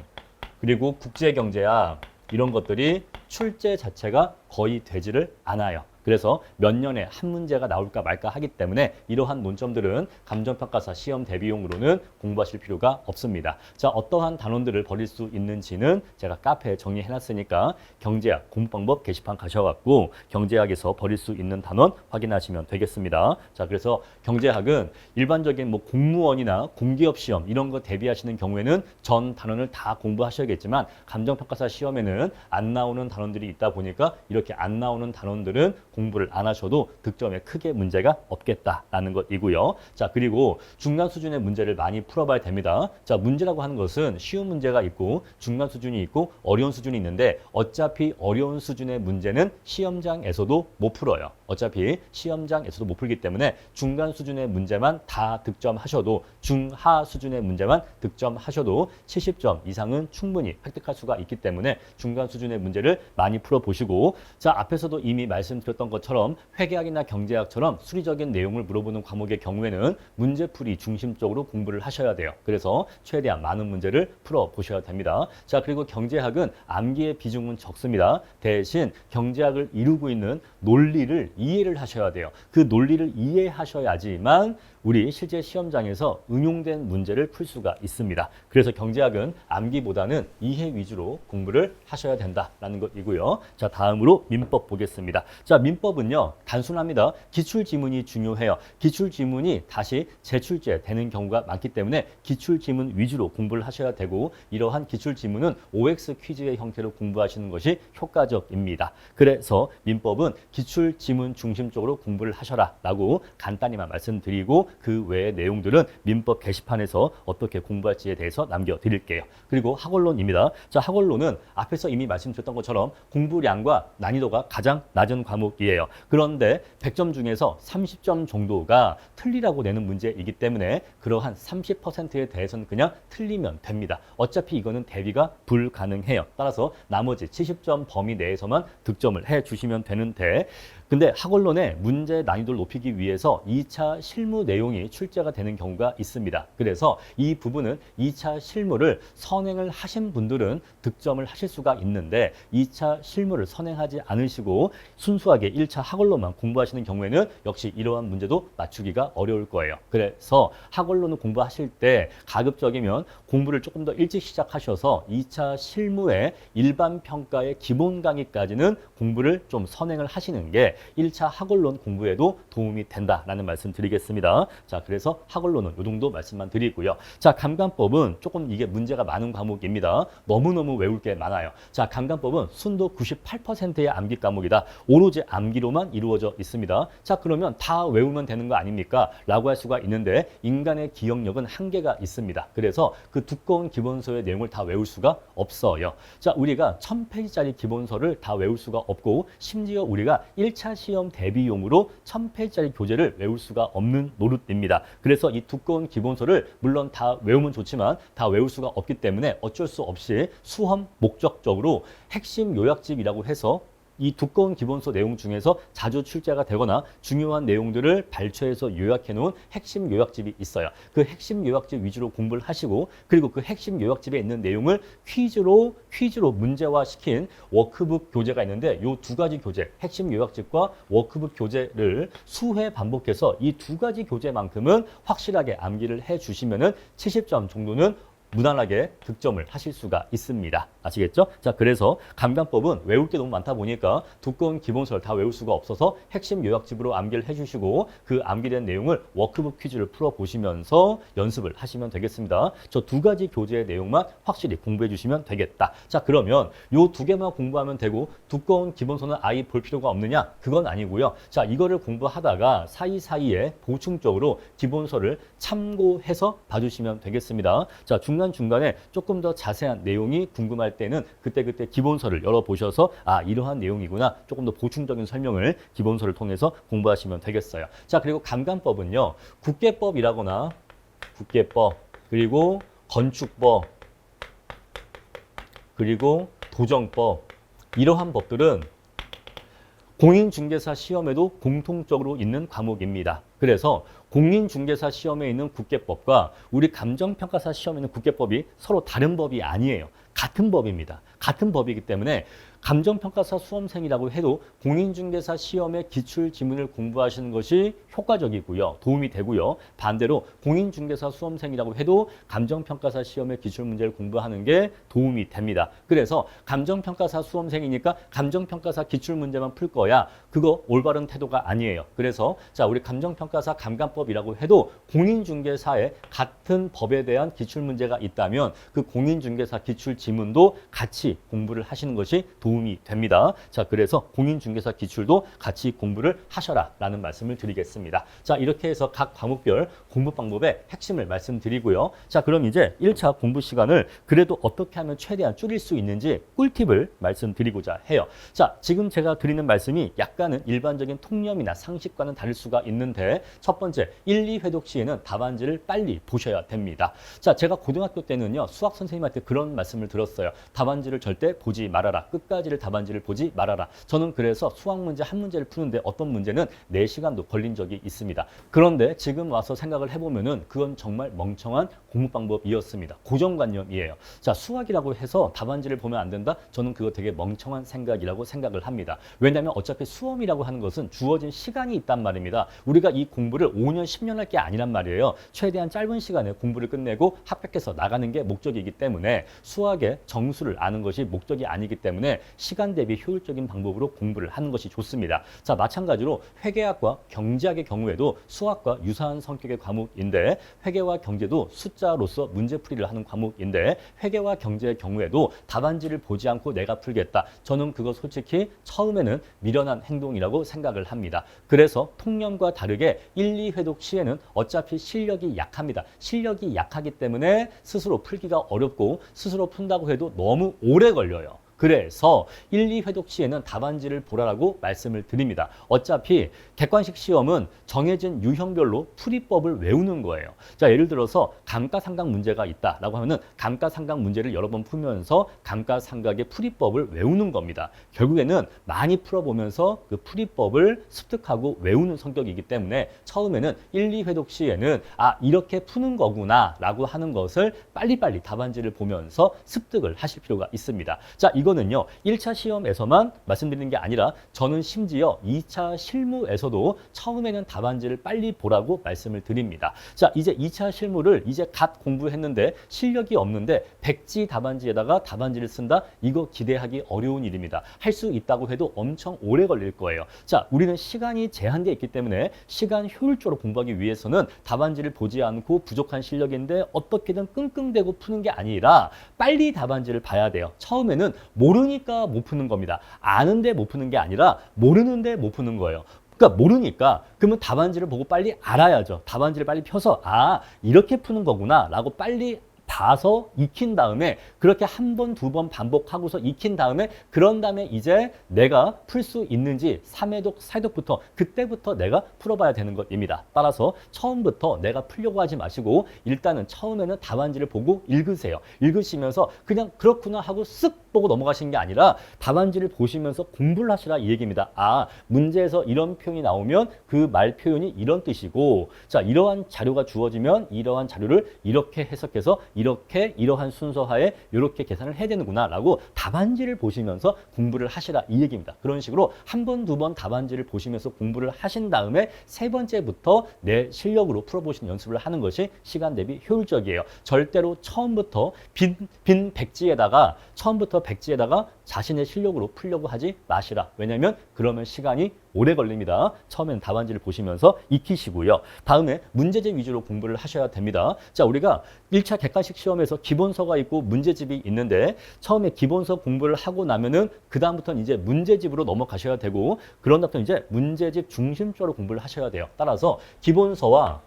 S1: 그리고 국제경제학, 이런 것들이 출제 자체가 거의 되지를 않아요. 그래서 몇 년에 한 문제가 나올까 말까 하기 때문에 이러한 논점들은 감정평가사 시험 대비용으로는 공부하실 필요가 없습니다. 자, 어떠한 단원들을 버릴 수 있는지는 제가 카페에 정리해놨으니까 경제학 공부방법 게시판 가셔갖고 경제학에서 버릴 수 있는 단원 확인하시면 되겠습니다. 자, 그래서 경제학은 일반적인 뭐 공무원이나 공기업 시험 이런 거 대비하시는 경우에는 전 단원을 다 공부하셔야겠지만 감정평가사 시험에는 안 나오는 단원들이 있다 보니까 이렇게 안 나오는 단원들은 공부를 안 하셔도 득점에 크게 문제가 없겠다라는 것이고요. 자, 그리고 중간 수준의 문제를 많이 풀어봐야 됩니다. 자, 문제라고 하는 것은 쉬운 문제가 있고 중간 수준이 있고 어려운 수준이 있는데 어차피 어려운 수준의 문제는 시험장에서도 못 풀어요. 어차피 시험장에서도 못 풀기 때문에 중간 수준의 문제만 다 득점하셔도 중하 수준의 문제만 득점하셔도 70점 이상은 충분히 획득할 수가 있기 때문에 중간 수준의 문제를 많이 풀어보시고 자, 앞에서도 이미 말씀드렸던 것처럼 회계학이나 경제학처럼 수리적인 내용을 물어보는 과목의 경우에는 문제풀이 중심적으로 공부를 하셔야 돼요. 그래서 최대한 많은 문제를 풀어보셔야 됩니다. 자, 그리고 경제학은 암기의 비중은 적습니다. 대신 경제학을 이루고 있는 논리를 이해를 하셔야 돼요. 그 논리를 이해하셔야지만 우리 실제 시험장에서 응용된 문제를 풀 수가 있습니다. 그래서 경제학은 암기보다는 이해 위주로 공부를 하셔야 된다라는 것이고요. 자, 다음으로 민법 보겠습니다. 자, 민법은요, 단순합니다. 기출지문이 중요해요. 기출지문이 다시 재출제 되는 경우가 많기 때문에 기출지문 위주로 공부를 하셔야 되고 이러한 기출지문은 OX 퀴즈의 형태로 공부하시는 것이 효과적입니다. 그래서 민법은 기출지문 중심적으로 공부를 하셔라 라고 간단히만 말씀드리고 그 외의 내용들은 민법 게시판에서 어떻게 공부할지에 대해서 남겨드릴게요. 그리고 학원론입니다. 자, 학원론은 앞에서 이미 말씀드렸던 것처럼 공부량과 난이도가 가장 낮은 과목이에요. 그런데 100점 중에서 30점 정도가 틀리라고 내는 문제이기 때문에 그러한 30%에 대해서는 그냥 틀리면 됩니다. 어차피 이거는 대비가 불가능해요. 따라서 나머지 70점 범위 내에서만 득점을 해주시면 되는데 근데 학원론의 문제 난이도를 높이기 위해서 2차 실무 내용이 출제가 되는 경우가 있습니다. 그래서 이 부분은 2차 실무를 선행을 하신 분들은 득점을 하실 수가 있는데 2차 실무를 선행하지 않으시고 순수하게 1차 학원론만 공부하시는 경우에는 역시 이러한 문제도 맞추기가 어려울 거예요. 그래서 학원론을 공부하실 때 가급적이면 공부를 조금 더 일찍 시작하셔서 2차 실무의 일반 평가의 기본 강의까지는 공부를 좀 선행을 하시는 게 1차 학원론 공부에도 도움이 된다라는 말씀 드리겠습니다. 자, 그래서 학원론은 이 정도 말씀만 드리고요. 자, 감간법은 조금 이게 문제가 많은 과목입니다. 너무너무 외울 게 많아요. 자, 감간법은 순도 98%의 암기 과목이다. 오로지 암기로만 이루어져 있습니다. 자, 그러면 다 외우면 되는 거 아닙니까? 라고 할 수가 있는데 인간의 기억력은 한계가 있습니다. 그래서 그 두꺼운 기본서의 내용을 다 외울 수가 없어요. 자, 우리가 1000페이지짜리 기본서를 다 외울 수가 없고 심지어 우리가 1차 시험 대비용으로 1000페이지짜리 교재를 외울 수가 없는 노릇입니다. 그래서 이 두꺼운 기본서를 물론 다 외우면 좋지만 다 외울 수가 없기 때문에 어쩔 수 없이 수험 목적적으로 핵심 요약집이라고 해서 이 두꺼운 기본서 내용 중에서 자주 출제가 되거나 중요한 내용들을 발췌해서 요약해 놓은 핵심 요약집이 있어요. 그 핵심 요약집 위주로 공부를 하시고 그리고 그 핵심 요약집에 있는 내용을 퀴즈로 문제화시킨 워크북 교재가 있는데 이 두 가지 교재, 핵심 요약집과 워크북 교재를 수회 반복해서 이 두 가지 교재만큼은 확실하게 암기를 해주시면은 70점 정도는 무난하게 득점을 하실 수가 있습니다. 아시겠죠? 자, 그래서 감간법은 외울 게 너무 많다 보니까 두꺼운 기본서를 다 외울 수가 없어서 핵심 요약집으로 암기를 해주시고 그 암기된 내용을 워크북 퀴즈를 풀어보시면서 연습을 하시면 되겠습니다. 저 두 가지 교재의 내용만 확실히 공부해 주시면 되겠다. 자, 그러면 요 두 개만 공부하면 되고 두꺼운 기본서는 아예 볼 필요가 없느냐? 그건 아니고요. 자, 이거를 공부하다가 사이사이에 보충적으로 기본서를 참고해서 봐주시면 되겠습니다. 자, 중간중간에 조금 더 자세한 내용이 궁금할 공부할 때는 그때그때 기본서를 열어보셔서 아, 이러한 내용이구나. 조금 더 보충적인 설명을 기본서를 통해서 공부하시면 되겠어요. 자, 그리고 감감법은요. 국계법이라거나 국계법, 그리고 건축법, 그리고 도정법, 이러한 법들은 공인중개사 시험에도 공통적으로 있는 과목입니다. 그래서 공인중개사 시험에 있는 국계법과 우리 감정평가사 시험에 있는 국계법이 서로 다른 법이 아니에요. 같은 법입니다. 같은 법이기 때문에 감정평가사 수험생이라고 해도 공인중개사 시험의 기출지문을 공부하시는 것이 효과적이고요. 도움이 되고요. 반대로 공인중개사 수험생이라고 해도 감정평가사 시험의 기출문제를 공부하는 게 도움이 됩니다. 그래서 감정평가사 수험생이니까 감정평가사 기출문제만 풀 거야. 그거 올바른 태도가 아니에요. 그래서 자, 우리 감정평가사 감감법이라고 해도 공인중개사에 같은 법에 대한 기출문제가 있다면 그 공인중개사 기출지문도 같이 공부를 하시는 것이 도움이 됩니다. 자, 그래서 공인중개사 기출도 같이 공부를 하셔라 라는 말씀을 드리겠습니다. 자, 이렇게 해서 각 과목별 공부 방법의 핵심을 말씀드리고요. 자, 그럼 이제 1차 공부 시간을 그래도 어떻게 하면 최대한 줄일 수 있는지 꿀팁을 말씀드리고자 해요. 자, 지금 제가 드리는 말씀이 약간은 일반적인 통념이나 상식과는 다를 수가 있는데 첫 번째, 1, 2회독 시에는 답안지를 빨리 보셔야 됩니다. 자, 제가 고등학교 때는요, 수학 선생님한테 그런 말씀을 들었어요. 답안지를 절대 보지 말아라. 끝까지를 답안지를 보지 말아라. 저는 그래서 수학 문제 한 문제를 푸는데 어떤 문제는 4시간도 걸린 적이 있습니다. 그런데 지금 와서 생각을 해보면은 그건 정말 멍청한 공부 방법이었습니다. 고정관념이에요. 자, 수학이라고 해서 답안지를 보면 안 된다? 저는 그거 되게 멍청한 생각이라고 생각을 합니다. 왜냐하면 어차피 수험이라고 하는 것은 주어진 시간이 있단 말입니다. 우리가 이 공부를 5년, 10년 할 게 아니란 말이에요. 최대한 짧은 시간에 공부를 끝내고 합격해서 나가는 게 목적이기 때문에 수학의 정수를 아는 것이 목적이 아니기 때문에 시간 대비 효율적인 방법으로 공부를 하는 것이 좋습니다. 자, 마찬가지로 회계학과 경제학의 경우에도 수학과 유사한 성격의 과목인데 회계와 경제도 숫자로서 문제풀이를 하는 과목인데 회계와 경제의 경우에도 답안지를 보지 않고 내가 풀겠다. 저는 그거 솔직히 처음에는 미련한 행동이라고 생각을 합니다. 그래서 통념과 다르게 1, 2회독 시에는 어차피 실력이 약합니다. 실력이 약하기 때문에 스스로 풀기가 어렵고 스스로 푼다고 해도 너무 오래 걸려요. 그래서 1, 2회독 시에는 답안지를 보라라고 말씀을 드립니다. 어차피 객관식 시험은 정해진 유형별로 풀이법을 외우는 거예요. 자, 예를 들어서 감가상각 문제가 있다라고 하면은 감가상각 문제를 여러 번 풀면서 감가상각의 풀이법을 외우는 겁니다. 결국에는 많이 풀어보면서 그 풀이법을 습득하고 외우는 성격이기 때문에 처음에는 1, 2회독 시에는 아, 이렇게 푸는 거구나 라고 하는 것을 빨리빨리 답안지를 보면서 습득을 하실 필요가 있습니다. 자, 이거는요 1차 시험에서만 말씀드리는 게 아니라 저는 심지어 2차 실무에서도 처음에는 답안지를 빨리 보라고 말씀을 드립니다. 자, 이제 2차 실무를 이제 갓 공부했는데 실력이 없는데 백지 답안지에다가 답안지를 쓴다? 이거 기대하기 어려운 일입니다. 할 수 있다고 해도 엄청 오래 걸릴 거예요. 자, 우리는 시간이 제한되어 있기 때문에 시간 효율적으로 공부하기 위해서는 답안지를 보지 않고 부족한 실력인데 어떻게든 끙끙대고 푸는 게 아니라 빨리 답안지를 봐야 돼요. 처음에는 모르니까 못 푸는 겁니다. 아는데 못 푸는 게 아니라 모르는데 못 푸는 거예요. 그러니까 모르니까 그러면 답안지를 보고 빨리 알아야죠. 답안지를 빨리 펴서 아, 이렇게 푸는 거구나 라고 빨리 봐서 익힌 다음에 그렇게 한 번, 두 번 반복하고서 익힌 다음에 그런 다음에 이제 내가 풀 수 있는지 3회독, 4회독부터 그때부터 내가 풀어봐야 되는 것입니다. 따라서 처음부터 내가 풀려고 하지 마시고 일단은 처음에는 답안지를 보고 읽으세요. 읽으시면서 그냥 그렇구나 하고 쓱 보고 넘어가시는 게 아니라 답안지를 보시면서 공부를 하시라 이 얘기입니다. 아, 문제에서 이런 표현이 나오면 그 말 표현이 이런 뜻이고 자, 이러한 자료가 주어지면 이러한 자료를 이렇게 해석해서 이렇게 이러한 순서하에 이렇게 계산을 해야 되는구나 라고 답안지를 보시면서 공부를 하시라 이 얘기입니다. 그런 식으로 한 번, 두 번 답안지를 보시면서 공부를 하신 다음에 세 번째부터 내 실력으로 풀어보시는 연습을 하는 것이 시간 대비 효율적이에요. 절대로 처음부터 빈 백지에다가 자신의 실력으로 풀려고 하지 마시라. 왜냐하면 그러면 시간이 오래 걸립니다. 처음엔 답안지를 보시면서 익히시고요. 다음에 문제집 위주로 공부를 하셔야 됩니다. 자, 우리가 1차 객관식 시험에서 기본서가 있고 문제집이 있는데 처음에 기본서 공부를 하고 나면은 그 다음부터는 이제 문제집으로 넘어가셔야 되고 그런 다음부터 이제 문제집 중심적으로 공부를 하셔야 돼요. 따라서 기본서와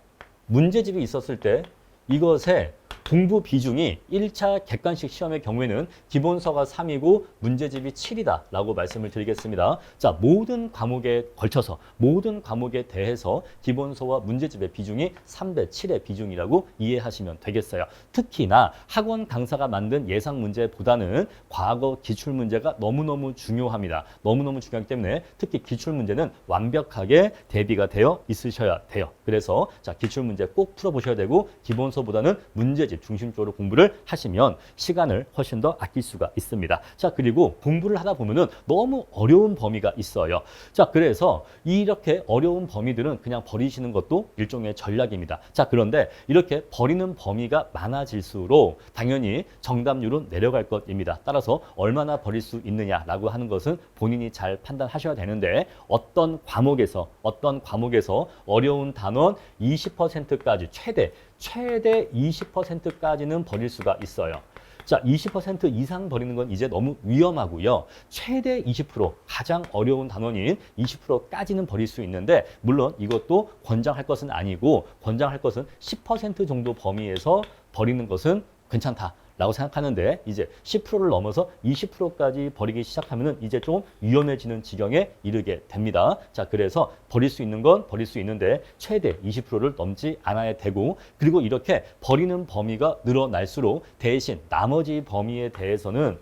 S1: 문제집이 있었을 때 이것의 공부 비중이 1차 객관식 시험의 경우에는 기본서가 3이고 문제집이 7이다 라고 말씀을 드리겠습니다. 자, 모든 과목에 걸쳐서 모든 과목에 대해서 기본서와 문제집의 비중이 3대 7의 비중이라고 이해하시면 되겠어요. 특히나 학원 강사가 만든 예상 문제보다는 과거 기출문제가 너무너무 중요합니다. 너무너무 중요하기 때문에 특히 기출문제는 완벽하게 대비가 되어 있으셔야 돼요. 그래서 자, 기출문제 꼭 풀어보셔야 되고 기본서보다는 문제집 중심적으로 공부를 하시면 시간을 훨씬 더 아낄 수가 있습니다. 자, 그리고 공부를 하다 보면은 너무 어려운 범위가 있어요. 자, 그래서 이렇게 어려운 범위들은 그냥 버리시는 것도 일종의 전략입니다. 자, 그런데 이렇게 버리는 범위가 많아질수록 당연히 정답률은 내려갈 것입니다. 따라서 얼마나 버릴 수 있느냐라고 하는 것은 본인이 잘 판단하셔야 되는데 어떤 과목에서 어려운 단원 20%까지 최대 20%까지는 버릴 수가 있어요. 자, 20% 이상 버리는 건 이제 너무 위험하고요. 최대 20%, 가장 어려운 단원인 20%까지는 버릴 수 있는데 물론 이것도 권장할 것은 아니고 권장할 것은 10% 정도 범위에서 버리는 것은 괜찮다. 라고 생각하는데 이제 10%를 넘어서 20%까지 버리기 시작하면은 이제 좀 위험해지는 지경에 이르게 됩니다. 자, 그래서 버릴 수 있는 건 버릴 수 있는데 최대 20%를 넘지 않아야 되고 그리고 이렇게 버리는 범위가 늘어날수록 대신 나머지 범위에 대해서는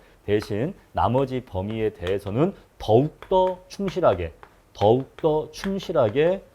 S1: 더욱더 충실하게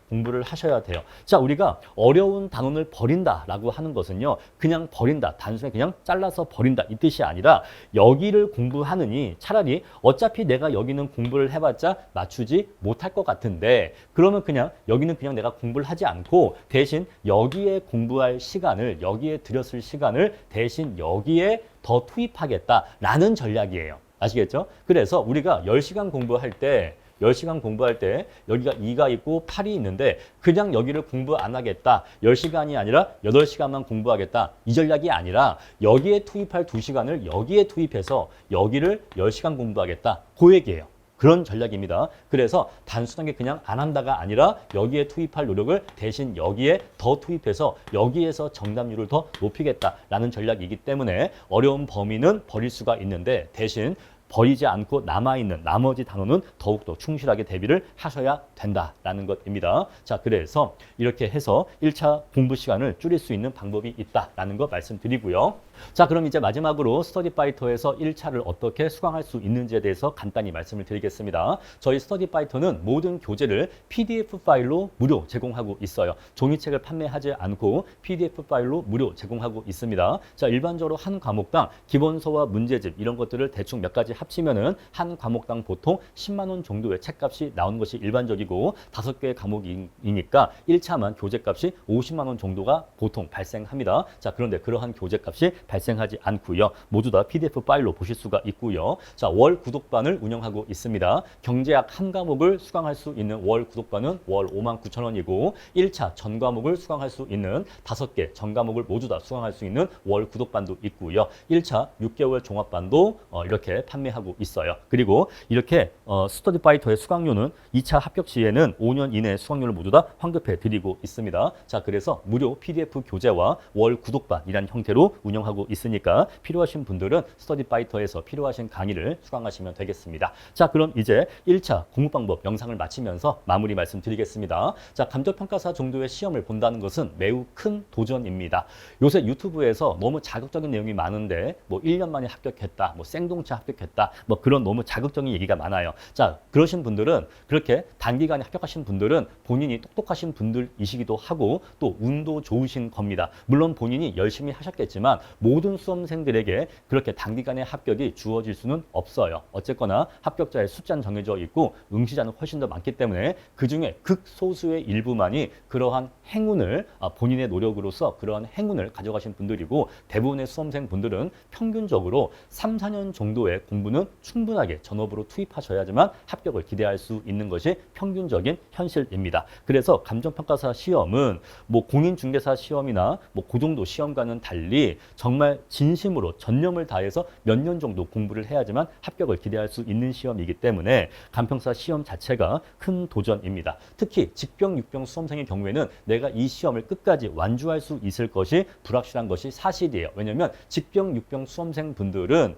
S1: 공부를 하셔야 돼요. 자, 우리가 어려운 단원을 버린다라고 하는 것은요. 그냥 버린다. 단순히 그냥 잘라서 버린다. 이 뜻이 아니라 여기를 공부하느니 차라리 어차피 내가 여기는 공부를 해봤자 맞추지 못할 것 같은데 그러면 그냥 여기는 그냥 내가 공부를 하지 않고 대신 여기에 공부할 시간을 여기에 들였을 시간을 대신 여기에 더 투입하겠다라는 전략이에요. 아시겠죠? 그래서 우리가 10시간 공부할 때 여기가 2가 있고 8이 있는데 그냥 여기를 공부 안 하겠다. 10시간이 아니라 8시간만 공부하겠다. 이 전략이 아니라 여기에 투입할 2시간을 여기에 투입해서 여기를 10시간 공부하겠다. 그 얘기예요. 그런 전략입니다. 그래서 단순하게 그냥 안 한다가 아니라 여기에 투입할 노력을 대신 여기에 더 투입해서 여기에서 정답률을 더 높이겠다라는 전략이기 때문에 어려운 범위는 버릴 수가 있는데 대신 버리지 않고 남아있는 나머지 단원은 더욱더 충실하게 대비를 하셔야 된다라는 것입니다. 자, 그래서 이렇게 해서 1차 공부 시간을 줄일 수 있는 방법이 있다라는 거 말씀드리고요. 자, 그럼 이제 마지막으로 스터디파이터에서 1차를 어떻게 수강할 수 있는지에 대해서 간단히 말씀을 드리겠습니다. 저희 스터디파이터는 모든 교재를 PDF 파일로 무료 제공하고 있어요. 종이책을 판매하지 않고 PDF 파일로 무료 제공하고 있습니다. 자, 일반적으로 한 과목당 기본서와 문제집 이런 것들을 대충 몇 가지 합치면은 한 과목당 보통 10만 원 정도의 책값이 나오는 것이 일반적이고 5개의 과목이니까 1차만 교재값이 50만 원 정도가 보통 발생합니다. 자, 그런데 그러한 교재값이 발생하지 않고요. 모두 다 PDF 파일로 보실 수가 있고요. 자, 월 구독반을 운영하고 있습니다. 경제학 한 과목을 수강할 수 있는 월 구독반은 월 59,000원이고 1차 전 과목을 수강할 수 있는 5개 전 과목을 모두 다 수강할 수 있는 월 구독반도 있고요. 1차 6개월 종합반도 이렇게 판매하고 있어요. 그리고 이렇게 스터디파이터의 수강료는 2차 합격 시에는 5년 이내 수강료를 모두 다 환급해 드리고 있습니다. 자, 그래서 무료 PDF 교재와 월 구독반이라는 형태로 운영하고 있으니까 필요하신 분들은 스터디파이터에서 필요하신 강의를 수강하시면 되겠습니다. 자, 그럼 이제 1차 공부 방법 영상을 마치면서 마무리 말씀드리겠습니다. 자, 감정평가사 정도의 시험을 본다는 것은 매우 큰 도전입니다. 요새 유튜브에서 너무 자극적인 내용이 많은데 뭐 1년 만에 합격했다, 뭐 생동체 합격했다, 뭐 그런 너무 자극적인 얘기가 많아요. 자, 그러신 분들은 그렇게 단기간에 합격하신 분들은 본인이 똑똑하신 분들이시기도 하고 또 운도 좋으신 겁니다. 물론 본인이 열심히 하셨겠지만 모든 수험생들에게 그렇게 단기간에 합격이 주어질 수는 없어요. 어쨌거나 합격자의 숫자는 정해져 있고 응시자는 훨씬 더 많기 때문에 그중에 극소수의 일부만이 그러한 행운을 본인의 노력으로서 그러한 행운을 가져가신 분들이고 대부분의 수험생분들은 평균적으로 3, 4년 정도의 공부는 충분하게 전업으로 투입하셔야지만 합격을 기대할 수 있는 것이 평균적인 현실입니다. 그래서 감정평가사 시험은 뭐 공인중개사 시험이나 뭐 그 정도 시험과는 달리 정말 정말 진심으로 전념을 다해서 몇 년 정도 공부를 해야지만 합격을 기대할 수 있는 시험이기 때문에 간평사 시험 자체가 큰 도전입니다. 특히 직병, 육병 수험생의 경우에는 내가 이 시험을 끝까지 완주할 수 있을 것이 불확실한 것이 사실이에요. 왜냐하면 직병, 육병 수험생 분들은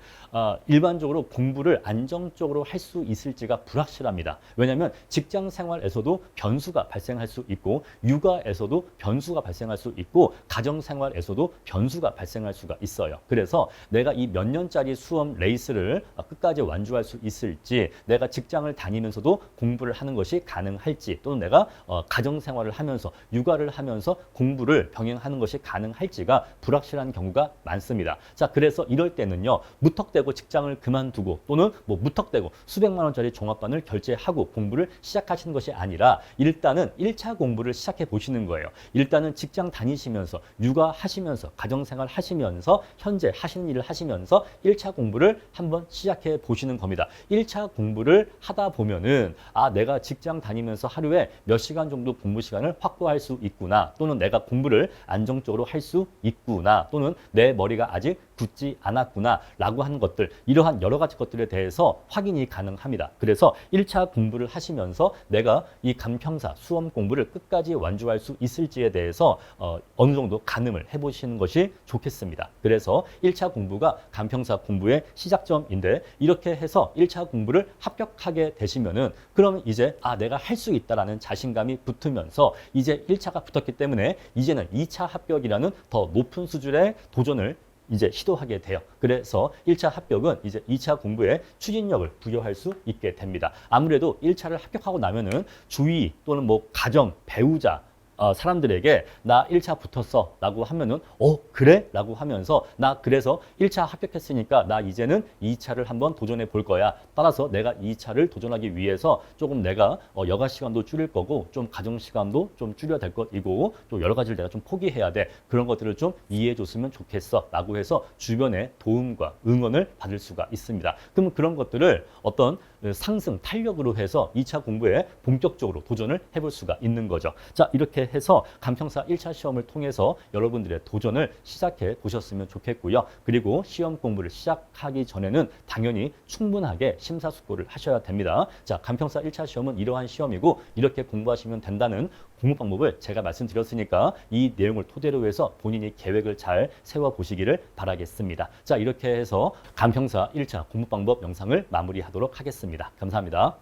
S1: 일반적으로 공부를 안정적으로 할 수 있을지가 불확실합니다. 왜냐하면 직장 생활에서도 변수가 발생할 수 있고 육아에서도 변수가 발생할 수 있고 가정 생활에서도 변수가 발생할 수가 있어요. 그래서 내가 이 몇 년짜리 수험 레이스를 끝까지 완주할 수 있을지, 내가 직장을 다니면서도 공부를 하는 것이 가능할지, 또는 내가 가정 생활을 하면서 육아를 하면서 공부를 병행하는 것이 가능할지가 불확실한 경우가 많습니다. 자, 그래서 이럴 때는요, 무턱대고 직장을 그만두고 또는 뭐 무턱대고 수백만 원짜리 종합반을 결제하고 공부를 시작하시는 것이 아니라 일단은 1차 공부를 시작해 보시는 거예요. 일단은 직장 다니시면서 육아하시면서 가정생활 하시면서 현재 하시는 일을 하시면서 1차 공부를 한번 시작해 보시는 겁니다. 1차 공부를 하다 보면은 내가 직장 다니면서 하루에 몇 시간 정도 공부 시간을 확보할 수 있구나, 또는 내가 공부를 안정적으로 할 수 있구나, 또는 내 머리가 아직 굳지 않았구나 라고 하는 것들, 이러한 여러 가지 것들에 대해서 확인이 가능합니다. 그래서 1차 공부를 하시면서 내가 이 간평사 수험 공부를 끝까지 완주할 수 있을지에 대해서 어느 정도 가늠을 해보시는 것이 좋겠습니다. 그래서 1차 공부가 간평사 공부의 시작점인데, 이렇게 해서 1차 공부를 합격하게 되시면은 그러면 이제 내가 할 수 있다라는 자신감이 붙으면서 이제 1차가 붙었기 때문에 이제는 2차 합격이라는 더 높은 수준의 도전을 이제 시도하게 돼요. 그래서 1차 합격은 이제 2차 공부에 추진력을 부여할 수 있게 됩니다. 아무래도 1차를 합격하고 나면은 주위 또는 뭐 가정, 배우자, 사람들에게 나 1차 붙었어 라고 하면은 그래? 라고 하면서 나 그래서 1차 합격했으니까 나 이제는 2차를 한번 도전해 볼 거야. 따라서 내가 2차를 도전하기 위해서 조금 내가 여가 시간도 줄일 거고 좀 가정 시간도 좀 줄여야 될 것이고 또 여러 가지를 내가 좀 포기해야 돼. 그런 것들을 좀 이해해 줬으면 좋겠어 라고 해서 주변의 도움과 응원을 받을 수가 있습니다. 그러면 그런 것들을 어떤 상승, 탄력으로 해서 2차 공부에 본격적으로 도전을 해볼 수가 있는 거죠. 자, 이렇게 해서 간평사 1차 시험을 통해서 여러분들의 도전을 시작해 보셨으면 좋겠고요. 그리고 시험 공부를 시작하기 전에는 당연히 충분하게 심사숙고를 하셔야 됩니다. 자, 간평사 1차 시험은 이러한 시험이고 이렇게 공부하시면 된다는 공부 방법을 제가 말씀드렸으니까 이 내용을 토대로 해서 본인이 계획을 잘 세워보시기를 바라겠습니다. 자, 이렇게 해서 간평사 1차 공부 방법 영상을 마무리하도록 하겠습니다. 감사합니다.